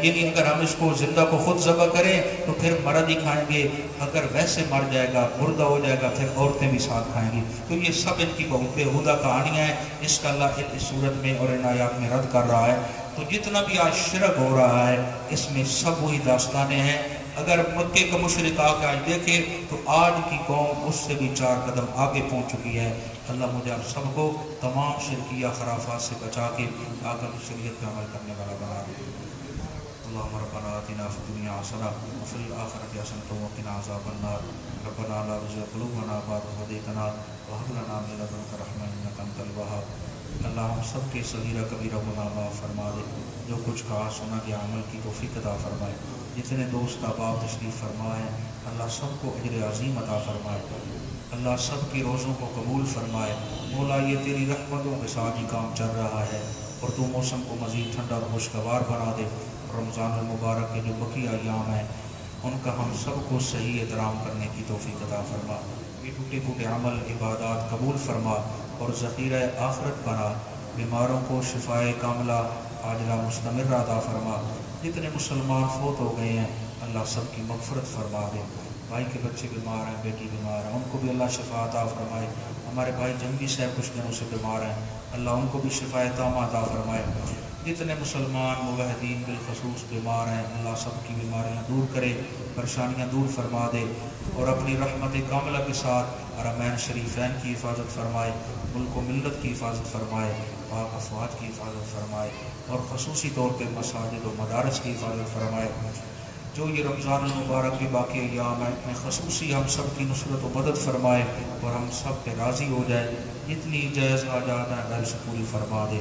یعنی اگر ہم اس کو زندہ کو خود ذبح کریں تو پھر مرد ہی کھائیں گے، اگر ویسے مر جائے گا مردہ ہو جائے گا پھر عورتیں بھی ساتھ کھائیں گی۔ تو یہ سب ان کی بہت بےہودہ کہانیاں ہیں، اس کا اللہ اس صورت میں اور ان آیات میں رد کر رہا ہے۔ تو جتنا بھی آج شرک ہو رہا ہے اس میں سب وہی داستانیں ہیں۔ اگر مکے کا مشرک آ کے آج دیکھے تو آج کی قوم اس سے بھی 4 قدم آگے پہنچ چکی ہے۔ اللہ مجھے آپ سب کو تمام شرکیہ خرافات سے بچا کے آقا کی شریعت پہ عمل کرنے والا بنا دے۔ اللہم ربنا آتنا فی الدنیا حسنہ وفی الآخرۃ حسنۃ وقنا عذاب النار، ربنا لا تزغ قلوبنا بعد إذ هديتنا وهب لنا من لدنک رحمۃ إنک أنت الوهاب۔ اللہ ہم سب کے صغیرہ کبیرہ گناہ معاف فرما دے، جو کچھ کہا سنا کہ عمل کی توفیق عطا فرمائے، جتنے دوست احباب تشریف فرمائے اللہ سب کو اجر عظیم عطا فرمائے، اللہ سب کی روزوں کو قبول فرمائے۔ مولا یہ تیری رحمتوں کے ساتھ ہی کام چل رہا ہے، اور تو موسم کو مزید ٹھنڈا اور خوشگوار بنا دے۔ رمضان المبارک کے جو بقیہ ایام ہیں ان کا ہم سب کو صحیح احترام کرنے کی توفیق عطا فرما، یہ ٹوٹے پھوٹے عمل عبادات قبول فرما اور ذخیرہ آخرت بنا۔ بیماروں کو شفائے کاملہ عاجلہ مستمر عطا فرما، جتنے مسلمان فوت ہو گئے ہیں اللہ سب کی مغفرت فرما دے۔ بھائی کے بچے بیمار ہیں، بیٹی بیمار ہیں، ان کو بھی اللہ شفا عطا فرمائے۔ ہمارے بھائی جنگی صاحب کچھ دنوں سے بیمار ہیں، اللہ ان کو بھی شفا تامہ عطا فرمائے۔ جتنے مسلمان موحدین بالخصوص بیمار ہیں اللہ سب کی بیماریاں دور کرے، پریشانیاں دور فرما دے، اور اپنی رحمت کاملہ کے ساتھ حرمین شریفین کی حفاظت فرمائے، ملک و ملت کی حفاظت فرمائے، پاک افواج کی حفاظت فرمائے، اور خصوصی طور پہ مساجد و مدارس کی حفاظت فرمائے۔ جو یہ رمضان المبارک کے باقی ایام ہیں میں خصوصی ہم سب کی نصرت و مدد فرمائے اور ہم سب پہ راضی ہو جائے، جتنی جائز حاجات ہیں غیر سے پوری فرما دے۔